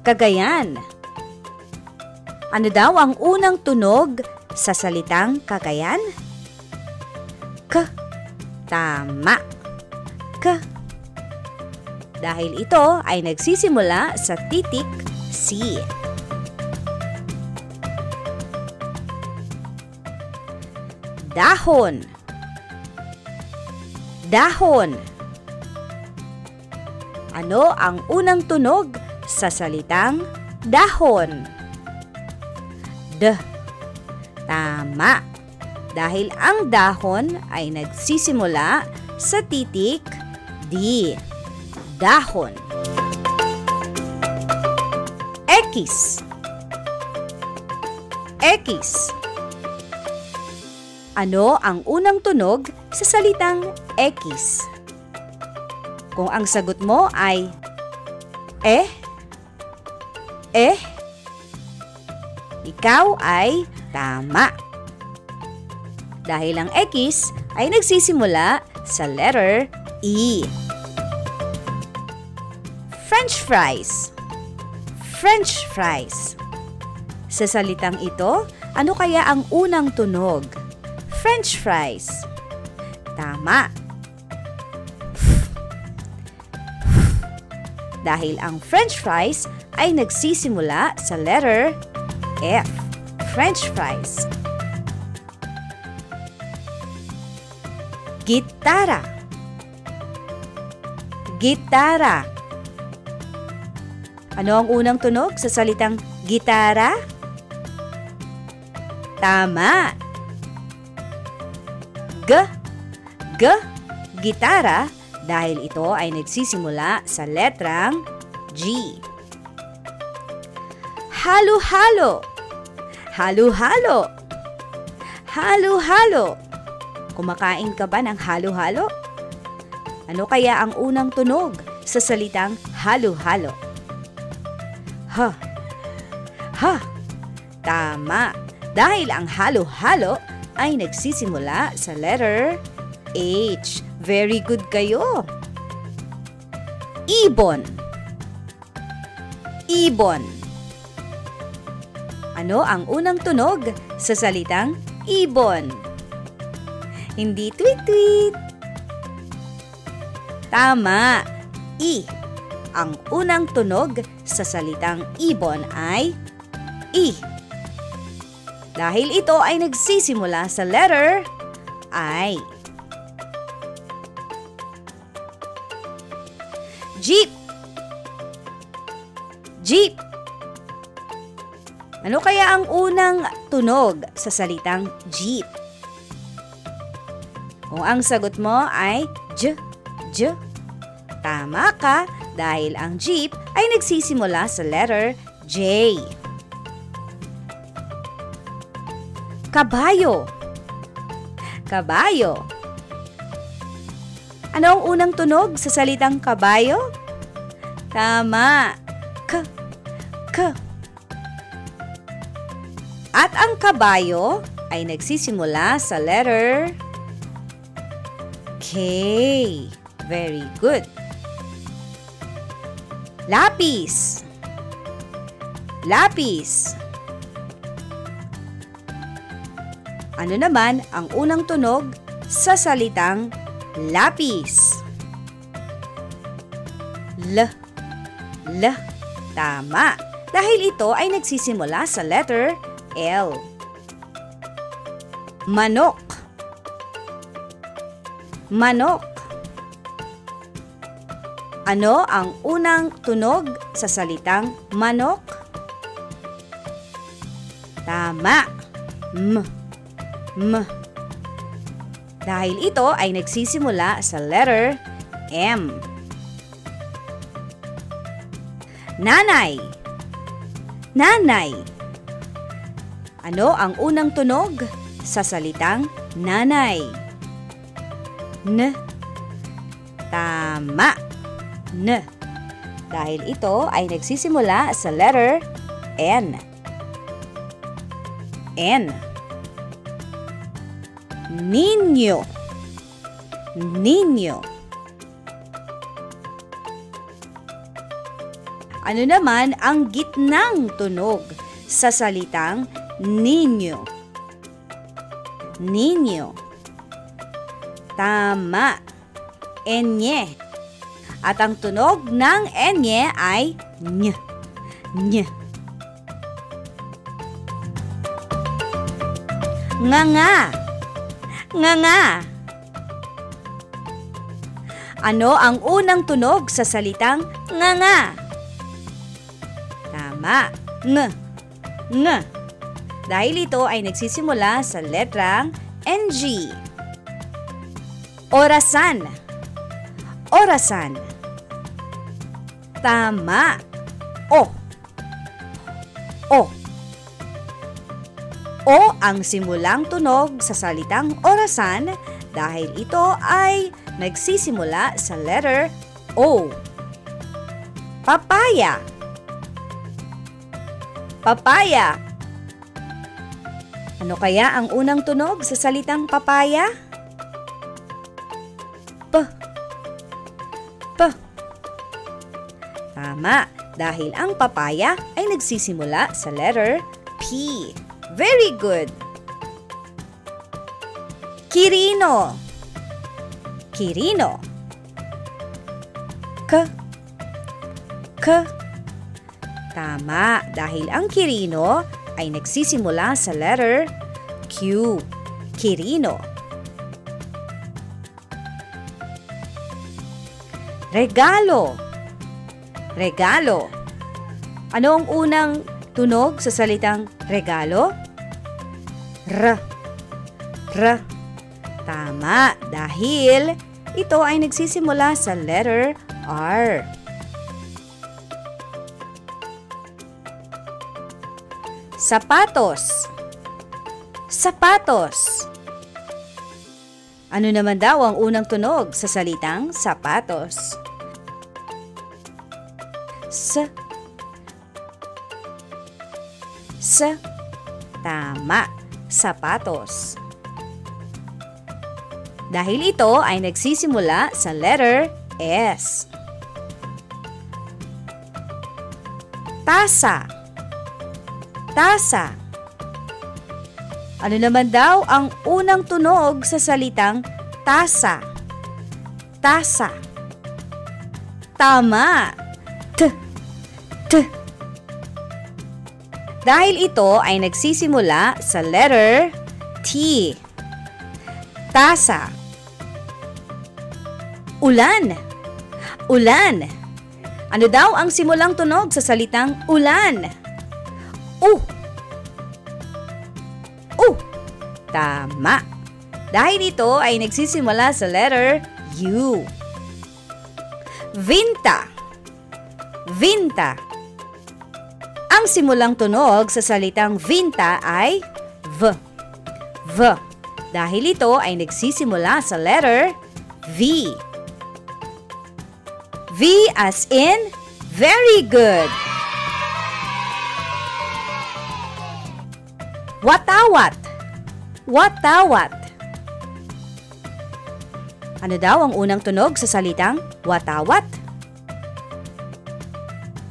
Cagayan. Ano daw ang unang tunog sa salitang Cagayan? Tama. Dahil ito ay nagsisimula sa titik C. Dahon. Dahon. Ano ang unang tunog sa salitang dahon? Tama. Dahil ang dahon ay nagsisimula sa titik D. Dahon. Ekis. Ekis. Ano ang unang tunog sa salitang ekis? Kung ang sagot mo ay ikaw ay tama. Dahil ang ekis ay nagsisimula sa letter E. French fries. French fries. Sa salitang ito, ano kaya ang unang tunog? French fries. Tama. Dahil ang French fries ay nagsisimula sa letter F. French fries. Gitara. Gitara. Ano ang unang tunog sa salitang gitara? Tama. Gitara, dahil ito ay nagsisimula sa letrang G. Halo-halo. Halo-halo. Halo-halo. Kumakain ka ba ng halo-halo? Ano kaya ang unang tunog sa salitang halo-halo? Ha. Tama. Dahil ang halo-halo ay nagsisimula sa letter H. Very good kayo. Ibon. Ibon. Ano ang unang tunog sa salitang ibon? Hindi tweet-tweet. Tama. I. Ang unang tunog sa salitang ibon ay I. Dahil ito ay nagsisimula sa letter I. Jeep. Jeep. Ano kaya ang unang tunog sa salitang jeep? Kung ang sagot mo ay J, tama ka dahil ang jeep ay nagsisimula sa letter J. Kabayo. Kabayo. Ano ang unang tunog sa salitang kabayo? Tama. K. At ang kabayo ay nagsisimula sa letter K. Very good. Lapis. Lapis. Ano naman ang unang tunog sa salitang lapis? L. Tama. Dahil ito ay nagsisimula sa letter L. Manok. Manok. Ano ang unang tunog sa salitang manok? Tama. M. Dahil ito ay nagsisimula sa letter M. Nanay. Nanay. Ano ang unang tunog sa salitang nanay? N. Tama. N. Dahil ito ay nagsisimula sa letter N. N. Niño. Niño. Ano naman ang gitnang tunog sa salitang niño? Niño. Tama. Enye. At ang tunog ng enye ay ny. Ny. Nganga. Nganga. Ano ang unang tunog sa salitang nganga? Tama. Ng. Dahil ito ay nagsisimula sa letrang NG. Orasan. Orasan. Tama. O. O ang simulang tunog sa salitang orasan dahil ito ay nagsisimula sa letter O. Papaya. Papaya. Ano kaya ang unang tunog sa salitang papaya? P. Tama, dahil ang papaya ay nagsisimula sa letter P. Very good. Kirino. Kirino. K. Tama, dahil ang kirino ay nagsisimula sa letter Q. Kirino. Regalo. Regalo. Ano ang unang tunog sa salitang regalo? R. Tama, dahil ito ay nagsisimula sa letter R. Sapatos. Sapatos. Ano naman daw ang unang tunog sa salitang sapatos? Tama, sapatos. Dahil ito ay nagsisimula sa letter S. Tasa. Tasa. Ano naman daw ang unang tunog sa salitang tasa? Tasa. Tama. T. Dahil ito ay nagsisimula sa letter T. Tasa. Ulan. Ulan. Ano daw ang simulang tunog sa salitang ulan? Tama. Dahil ito ay nagsisimula sa letter U. Vinta. Vinta. Ang simulang tunog sa salitang vinta ay V. Dahil ito ay nagsisimula sa letter V. V as in very good. Watawat. Watawat. Ano daw ang unang tunog sa salitang watawat?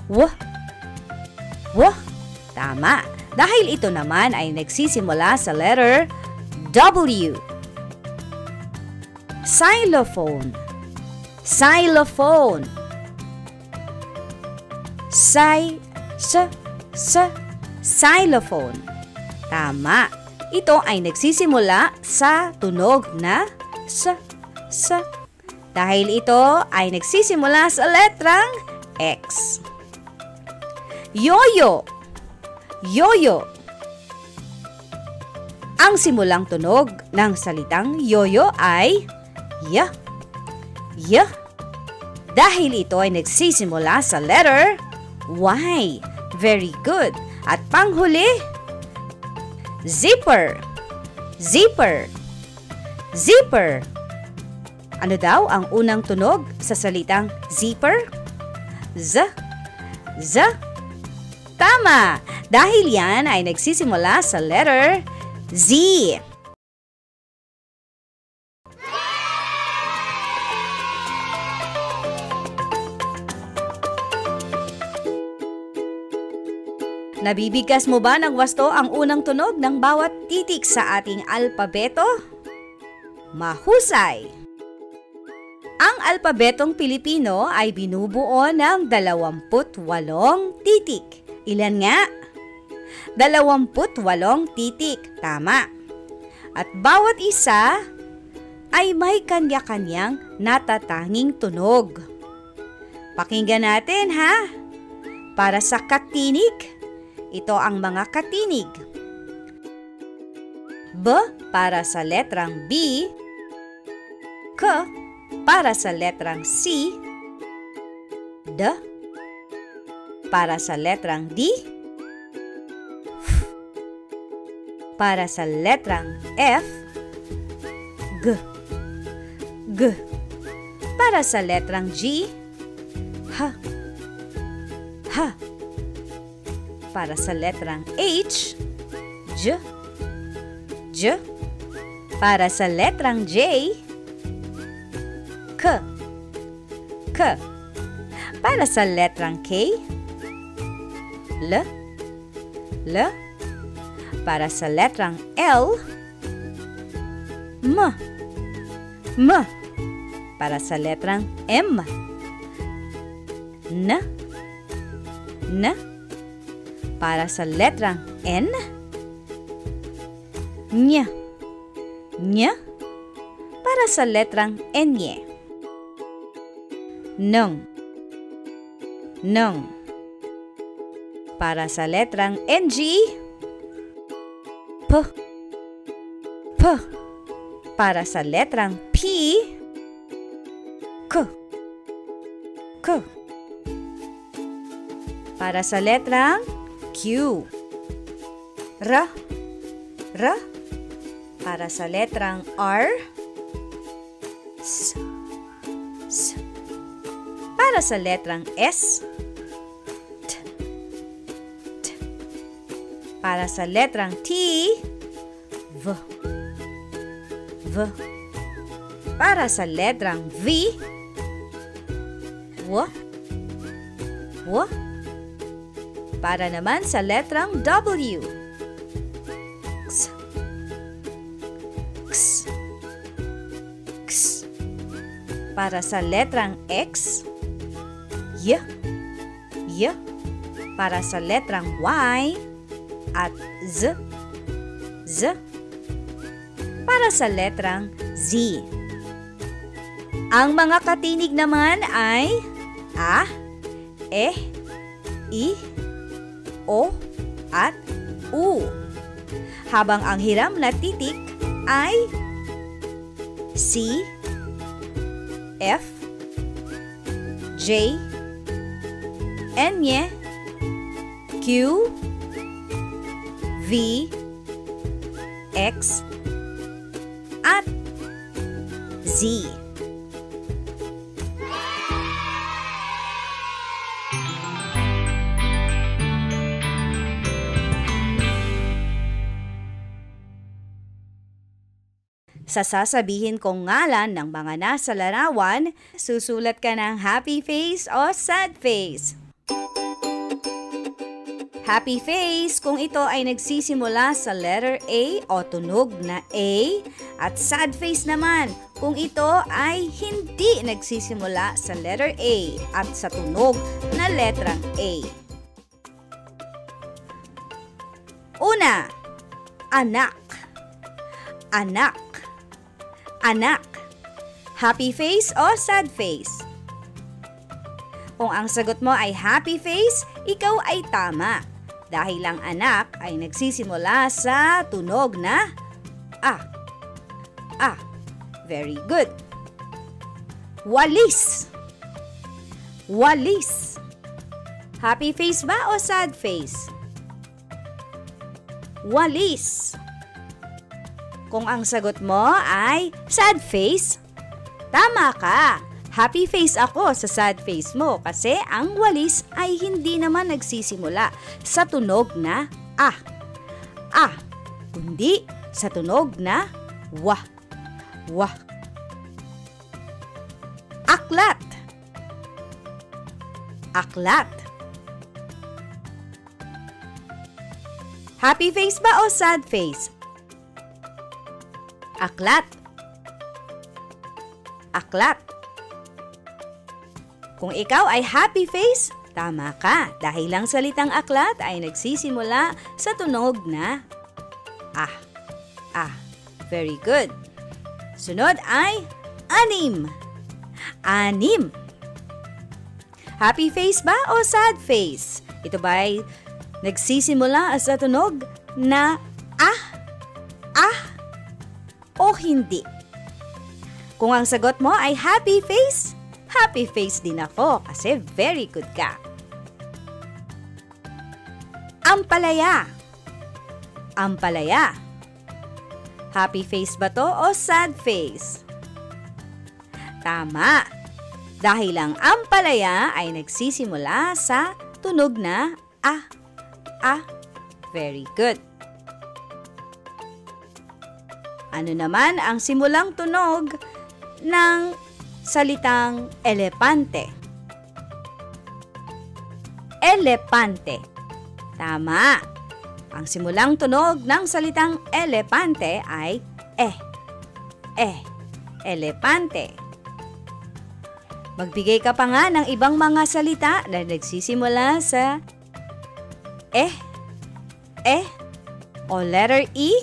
W. Tama. Dahil ito naman ay nagsisimula sa letter W. Xylophone. Xylophone. Xylophone. Tama. Ito ay nagsisimula sa tunog na S. Dahil ito ay nagsisimula sa letrang X. Yoyo. Yoyo. Ang simulang tunog ng salitang yoyo ay Y. Dahil ito ay nagsisimula sa letter Y. Very good. At panghuli, zipper. Zipper. Ano daw ang unang tunog sa salitang zipper? Z. Tama! Dahil yan ay nagsisimula sa letter Z. Nabibigkas mo ba ng wasto ang unang tunog ng bawat titik sa ating alpabeto? Mahusay! Ang alpabetong Pilipino ay binubuo ng 28 titik. Ilan nga? 28 titik. Tama. At bawat isa ay may kanya-kanyang natatanging tunog. Pakinggan natin ha. Para sa katinig, ito ang mga katinig. B para sa letrang B. K para sa letrang C. D para sa letrang D. F para sa letrang F. G para sa letrang G. H para sa letrang H. J para sa letrang J. K Para sa letrang K, L. Para sa letrang L, M. Para sa letrang M, N. Para sa letrang N, Ny. Para sa letrang N, Nung. Para sa letrang NG, P. Para sa letrang P, K. Para sa letrang Q, R. Para sa letrang R, S. Para sa letrang S, T. Para sa letrang T, V. Para sa letrang V, W. Para naman sa letrang W, X. Para sa letrang X, Y. Para sa letrang Y at Z. Para sa letrang Z. Ang mga katinig naman ay A, E, I, O, at U. Habang ang hiram na titik ay C, F, J, N, Q, V, X, at Z. Sa sasabihin kong ngalan ng mga nasa larawan, susulat ka ng happy face o sad face. Happy face kung ito ay nagsisimula sa letter A o tunog na A, at sad face naman kung ito ay hindi nagsisimula sa letter A at sa tunog na letrang A. Una, anak. Happy face o sad face? Kung ang sagot mo ay happy face, ikaw ay tama. Dahil ang anak ay nagsisimula sa tunog na A. Very good. Walis. Happy face ba o sad face? Walis. Kung ang sagot mo ay sad face, tama ka. Happy face ako sa sad face mo kasi ang walis ay hindi naman nagsisimula sa tunog na A, kundi sa tunog na W. Aklat. Happy face ba o sad face? Aklat. Kung ikaw ay happy face, tama ka dahil ang salitang aklat ay nagsisimula sa tunog na A. Very good. Sunod ay anim. Happy face ba o sad face? Ito ba ay nagsisimula sa tunog na A o hindi? Kung ang sagot mo ay happy face din ako kasi very good ka. Ampalaya. Happy face ba to o sad face? Tama. Dahil ang ampalaya ay nagsisimula sa tunog na A. Very good. Ano naman ang simulang tunog ng salitang elepante? elepante. Tama. Ang simulang tunog ng salitang elepante ay elepante. Magbigay ka pa nga ng ibang mga salita na nagsisimula sa o letter E.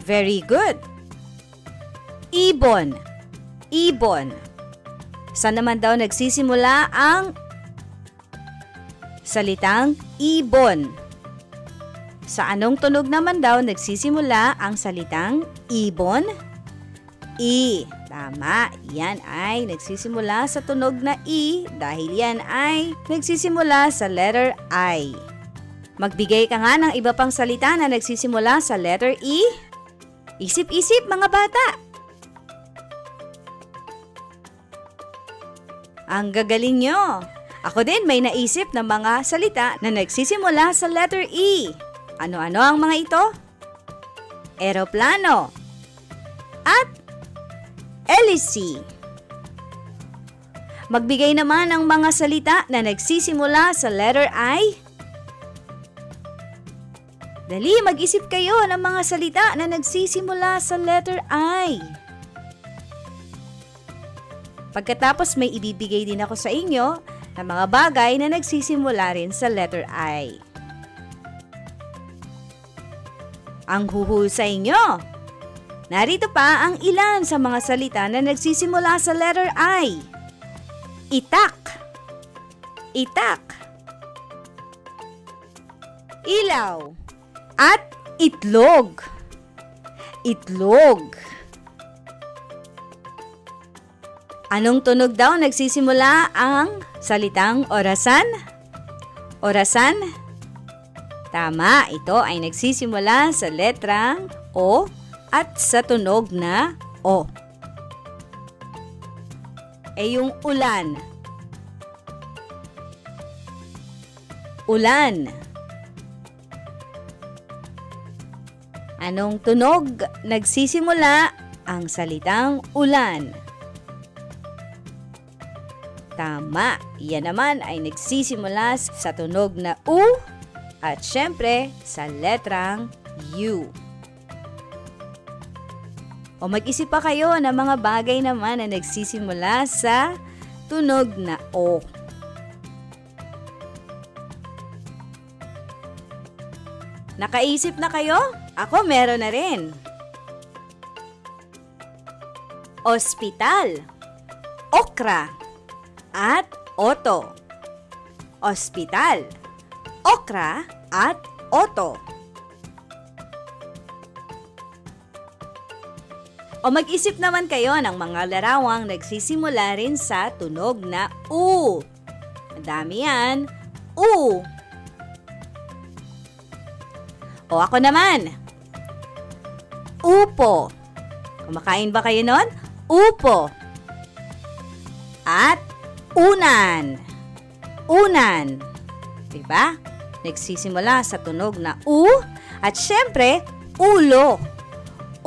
Very good. Ibon. Ibon. Saan naman daw nagsisimula ang salitang ibon? Sa anong tunog naman daw nagsisimula ang salitang ibon? I. Tama. Yan ay nagsisimula sa tunog na I dahil yan ay nagsisimula sa letter I. Magbigay ka nga ng iba pang salita na nagsisimula sa letter E. Isip-isip mga bata. Ang gagaling nyo. Ako din may naisip ng mga salita na nagsisimula sa letter E. Ano-ano ang mga ito? Eroplano at hélice. Magbigay naman ng mga salita na nagsisimula sa letter I. Dali, mag-isip kayo ng mga salita na nagsisimula sa letter I. Pagkatapos may ibibigay din ako sa inyo ng mga bagay na nagsisimula rin sa letter I. Ang huhusay nyo. Narito pa ang ilan sa mga salita na nagsisimula sa letter I. Itak. Itak. Ilaw. At itlog. Itlog. Anong tunog daw nagsisimula ang salitang orasan? Orasan? Tama, ito ay nagsisimula sa letrang O at sa tunog na O. Yung ulan. Ulan. Anong tunog nagsisimula ang salitang ulan? Tama, iyan naman ay nagsisimula sa tunog na U at syempre sa letrang U. O mag-isip pa kayo ng mga bagay naman na nagsisimula sa tunog na O. Nakaisip na kayo? Ako meron na rin. Ospital, okra, at oto. Ospital, okra, at oto. O mag-isip naman kayo ng mga larawang nagsisimula rin sa tunog na U. Madami yan. U. O ako naman. Upo. Kumakain ba kayo nun? Upo. At unan. Unan. Diba? Nagsisimula sa tunog na U. At syempre, ulo.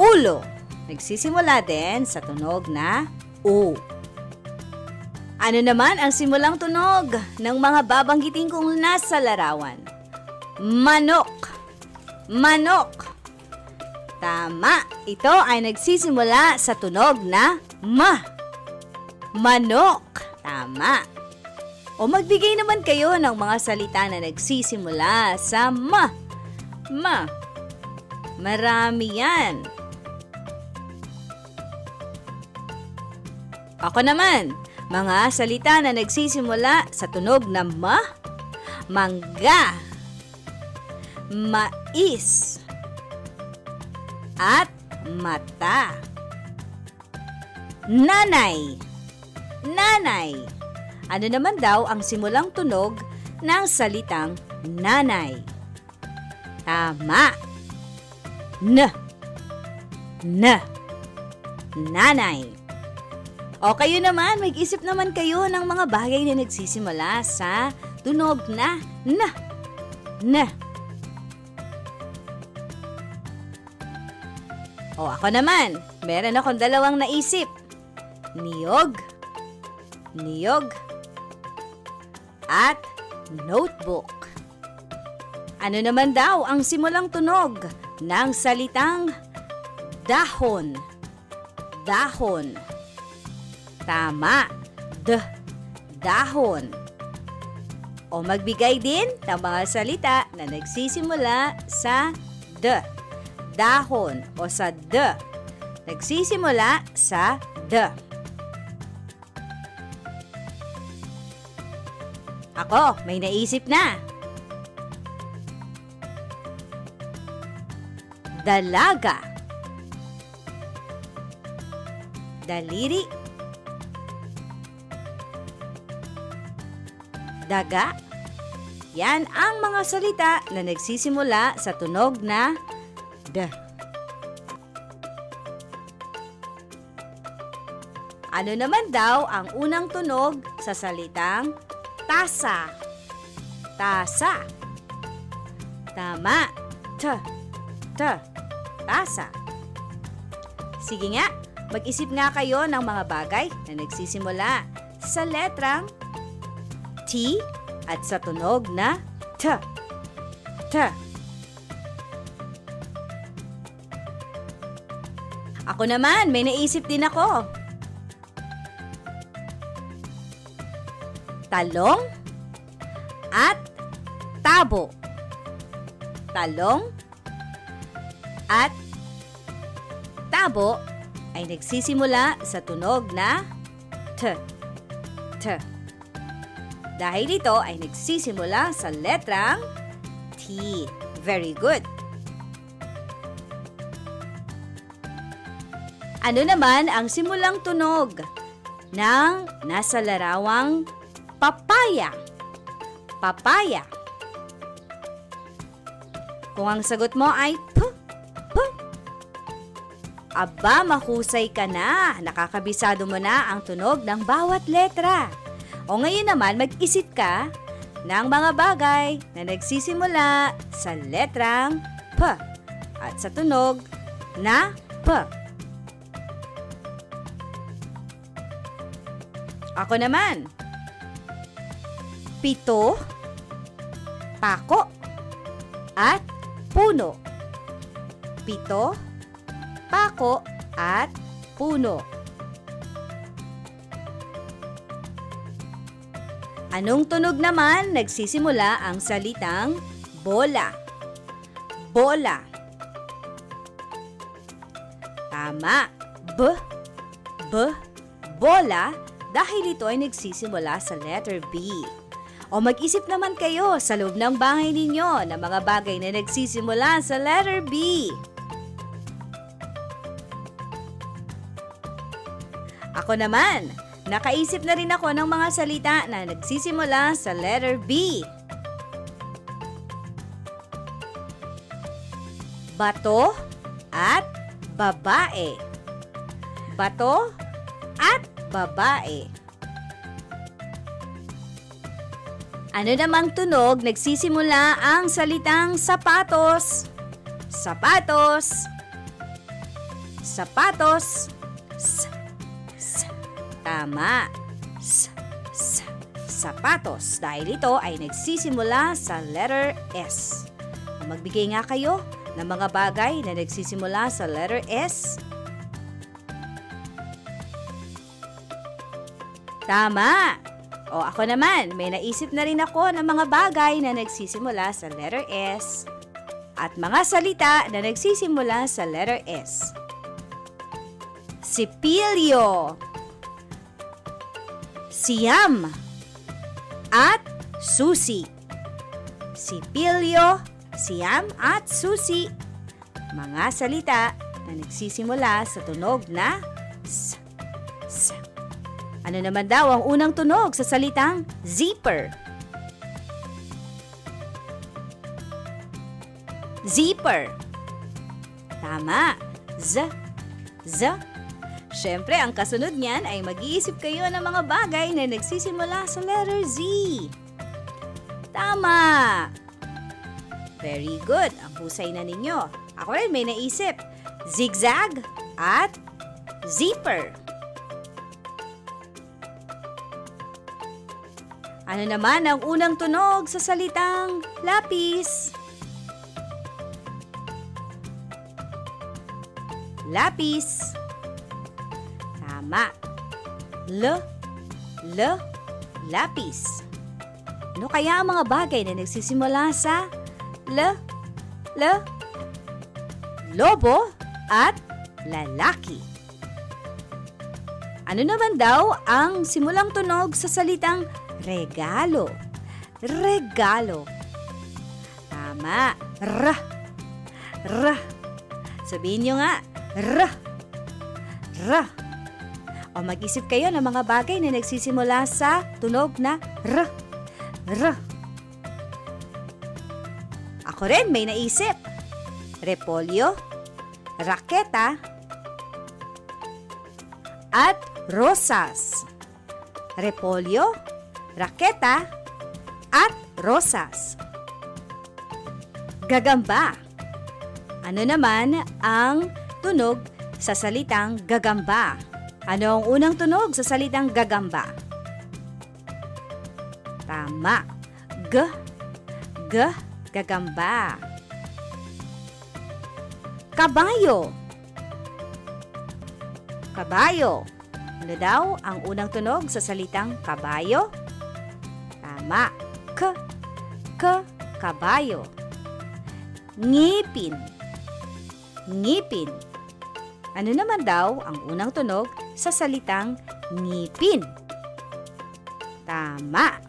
Ulo. Nagsisimula din sa tunog na U. Ano naman ang simulang tunog ng mga babanggitin kong nasa larawan? Manok. Manok. Tama. Ito ay nagsisimula sa tunog na ma. Manok. Tama. O magbigay naman kayo ng mga salita na nagsisimula sa ma. Ma. Marami yan. Ako naman, mga salita na nagsisimula sa tunog na ma. Mangga. Mais. At mata. Nanay. Nanay. Ano naman daw ang simulang tunog ng salitang nanay? Tama. N. Nanay. O kayo naman, mag-isip naman kayo ng mga bagay na nagsisimula sa tunog na N. O ako naman, meron akong dalawang naisip. Niyog, niyog, at notebook. Ano naman daw ang simulang tunog ng salitang dahon? Dahon. Tama. Dahon. O magbigay din ng mga salita na nagsisimula sa d. Dahon o sa d. Nagsisimula sa d. Ako, may naisip na. Dalaga. Daliri. Daga. Yan ang mga salita na nagsisimula sa tunog na d. Ano naman daw ang unang tunog sa salitang tasa? Tasa. Tama. Tasa. Sige nga, mag-isip nga kayo ng mga bagay na nagsisimula sa letrang T at sa tunog na T. Ako naman, may naisip din ako. Talong at tabo. Talong at tabo ay nagsisimula sa tunog na T. Dahil ito ay nagsisimula sa letrang T. Very good. Ano naman ang simulang tunog ng nasa larawang papaya? Papaya. Kung ang sagot mo ay p, aba, mahusay ka na. Nakakabisado mo na ang tunog ng bawat letra. O ngayon naman, mag-isip ka ng mga bagay na nagsisimula sa letrang P at sa tunog na P. Ako naman. Pito, pako, at puno. Pito, pako, at puno. Anong tunog naman nagsisimula ang salitang bola? Bola. Tama. Bola, dahil ito ay nagsisimula sa letter B. O mag-isip naman kayo sa loob ng bahay ninyo ng mga bagay na nagsisimula sa letter B. Ako naman, nakaisip na rin ako ng mga salita na nagsisimula sa letter B. Bato at babae. Bato at babae. Ano namang tunog nagsisimula ang salitang sapatos? Sapatos. Sapatos. Tama. Sapatos. Dahil ito ay nagsisimula sa letter S. Magbigay nga kayo ng mga bagay na nagsisimula sa letter S. Tama. O ako naman, may naisip na rin ako ng mga bagay na nagsisimula sa letter S at mga salita na nagsisimula sa letter S. Sipilyo, siyam, at susi. Sipilyo, siyam, at susi. Mga salita na nagsisimula sa tunog na S. Ano naman daw ang unang tunog sa salitang zipper? Zipper. Tama. Z. Siyempre, ang kasunod niyan ay mag-iisip kayo ng mga bagay na nagsisimula sa letter Z. Tama. Very good. Ang Husay na ninyo. Ako rin may naisip. Zigzag at zipper. Ano naman ang unang tunog sa salitang lapis? Lapis. Tama. Lapis. Ano kaya ang mga bagay na nagsisimula sa lobo at lalaki? Ano naman daw ang simulang tunog sa salitang regalo? Regalo. Tama. Sabihin nyo nga, O mag-isip kayo ng mga bagay na nagsisimula sa tunog na r. Ako rin may naisip. Repolyo, raketa, at rosas. Repolyo, raketa, at rosas. Gagamba. Ano naman ang tunog sa salitang gagamba? Ano ang unang tunog sa salitang gagamba? Tama. Gagamba. Kabayo. Kabayo. Ano daw ang unang tunog sa salitang kabayo? Tama. Kabayo. Ngipin. Ngipin. Ano naman daw ang unang tunog sa salitang ngipin? Tama.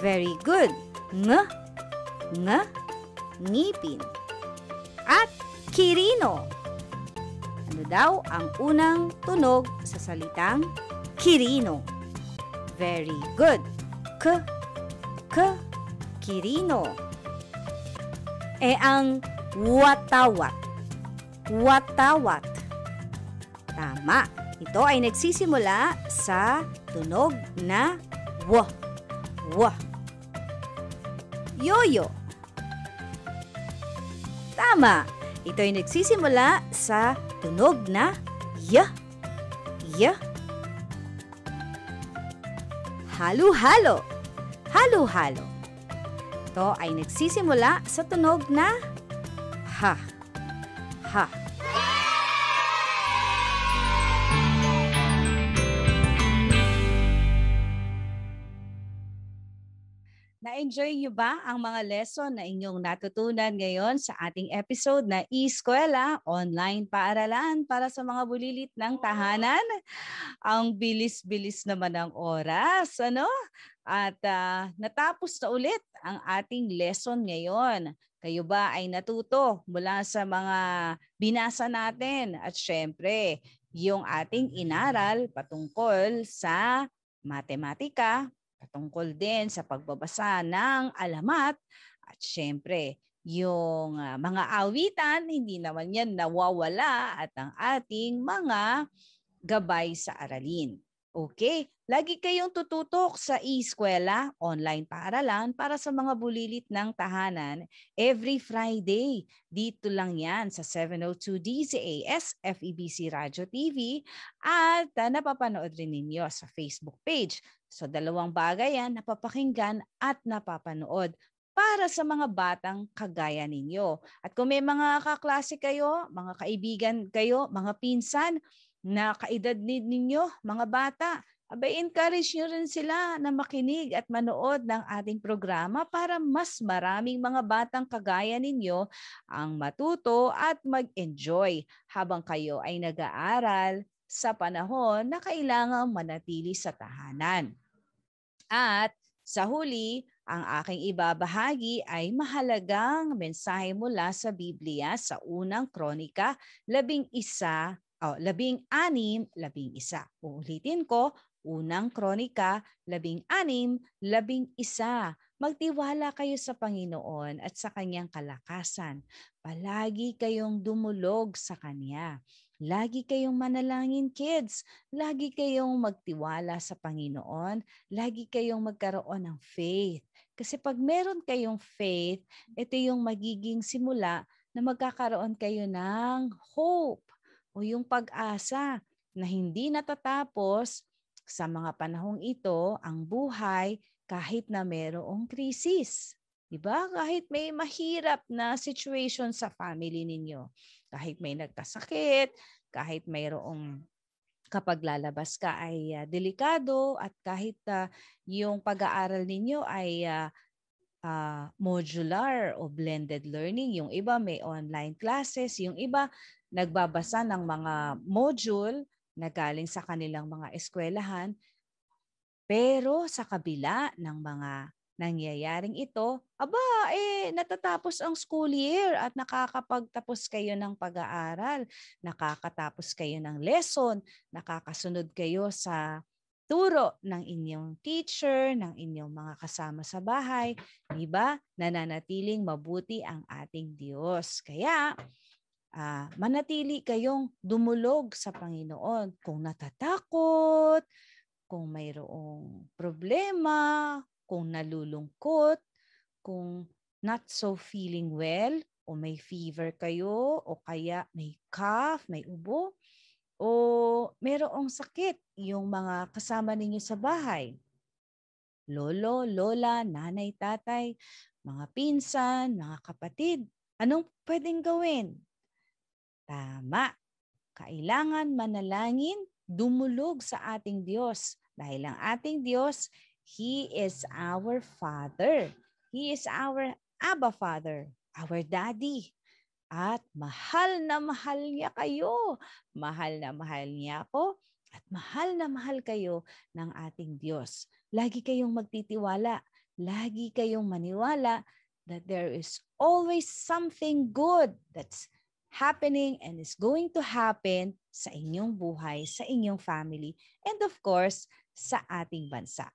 Very good. Ngipin. At kirino. Ano daw ang unang tunog sa salitang kirino? Very good. Kirino. Ang watawat. Watawat. Tama. Ito ay nagsisimula sa tunog na w. Yoyo. Tama. Ito ay nagsisimula sa tunog na y. Halo-halo. Halo-halo. Ito ay nagsisimula sa tunog na ha. Na-enjoy niyo ba ang mga lesson na inyong natutunan ngayon sa ating episode na Eskwela, Online Paaralan para sa mga bulilit ng tahanan? Ang bilis-bilis naman ng oras, ano? At natapos na ulit ang ating lesson ngayon. Kayo ba ay natuto mula sa mga binasa natin? At syempre, yung ating inaral patungkol sa matematika, patungkol din sa pagbabasa ng alamat, at syempre, yung mga awitan, hindi naman yan nawawala, at ang ating mga gabay sa aralin. Okay? Lagi kayong tututok sa Eskwela, Online Paaralan para sa mga bulilit ng tahanan every Friday. Dito lang yan sa 702 DZAS FEBC Radio TV at napapanood rin ninyo sa Facebook page. So dalawang bagay yan, napapakinggan at napapanood para sa mga batang kagaya ninyo. At kung may mga kaklase kayo, mga kaibigan kayo, mga pinsan na kaedad ninyo, mga bata, encourage nyo rin sila na makinig at manood ng ating programa para mas maraming mga batang kagaya ninyo ang matuto at mag-enjoy habang kayo ay nag-aaral sa panahon na kailangang manatili sa tahanan. At sa huli, ang aking ibabahagi ay mahalagang mensahe mula sa Biblia sa unang Kronika 16:11. Uulitin ko, unang Kronika 16:11. Magtiwala kayo sa Panginoon at sa kanyang kalakasan. Palagi kayong dumulog sa kanya. Lagi kayong manalangin, kids. Lagi kayong magtiwala sa Panginoon. Lagi kayong magkaroon ng faith. Kasi pag meron kayong faith, ito yung magiging simula na magkakaroon kayo ng hope o yung pag-asa na hindi natatapos sa mga panahong ito ang buhay kahit na mayroong krisis. Diba? Kahit may mahirap na situation sa family ninyo, kahit may nagkasakit, kahit mayroong kapag lalabas ka ay delikado at kahit yung pag-aaral ninyo ay modular o blended learning. Yung iba may online classes, yung iba nagbabasa ng mga module na galing sa kanilang mga eskwelahan. Pero sa kabila ng mga nangyayaring ito, natatapos ang school year at nakakapagtapos kayo ng pag-aaral, nakakatapos kayo ng lesson, nakakasunod kayo sa turo ng inyong teacher, ng inyong mga kasama sa bahay, diba? Nananatiling mabuti ang ating Diyos. Kaya, manatili kayong dumulog sa Panginoon. Kung natatakot, kung mayroong problema, kung nalulungkot, kung not so feeling well, o may fever kayo, o kaya may cough, may ubo, o mayroong sakit yung mga kasama ninyo sa bahay. Lolo, lola, nanay, tatay, mga pinsan, mga kapatid, anong pwedeng gawin? Tama. Kailangan manalangin, dumulog sa ating Diyos. Dahil ang ating Diyos, He is our Father. He is our Abba Father, our Daddy. At mahal na mahal niya kayo. Mahal na mahal niya ako. At mahal na mahal kayo ng ating Diyos. Lagi kayong magtitiwala. Lagi kayong maniwala that there is always something good that's happening and is going to happen sa inyong buhay, sa inyong family, and of course, sa ating bansa.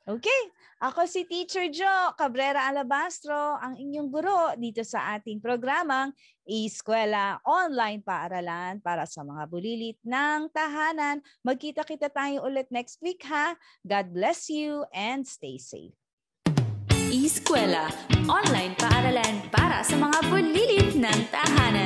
Okay, ako si Teacher Jo Cabrera Alabastro, ang inyong guro dito sa ating programang Eskwela Online Paaralan para sa mga bulilit ng tahanan. Magkita-kita tayo ulit next week ha. God bless you and stay safe. Eskwela Online Paaralan para sa mga bulilit ng tahanan.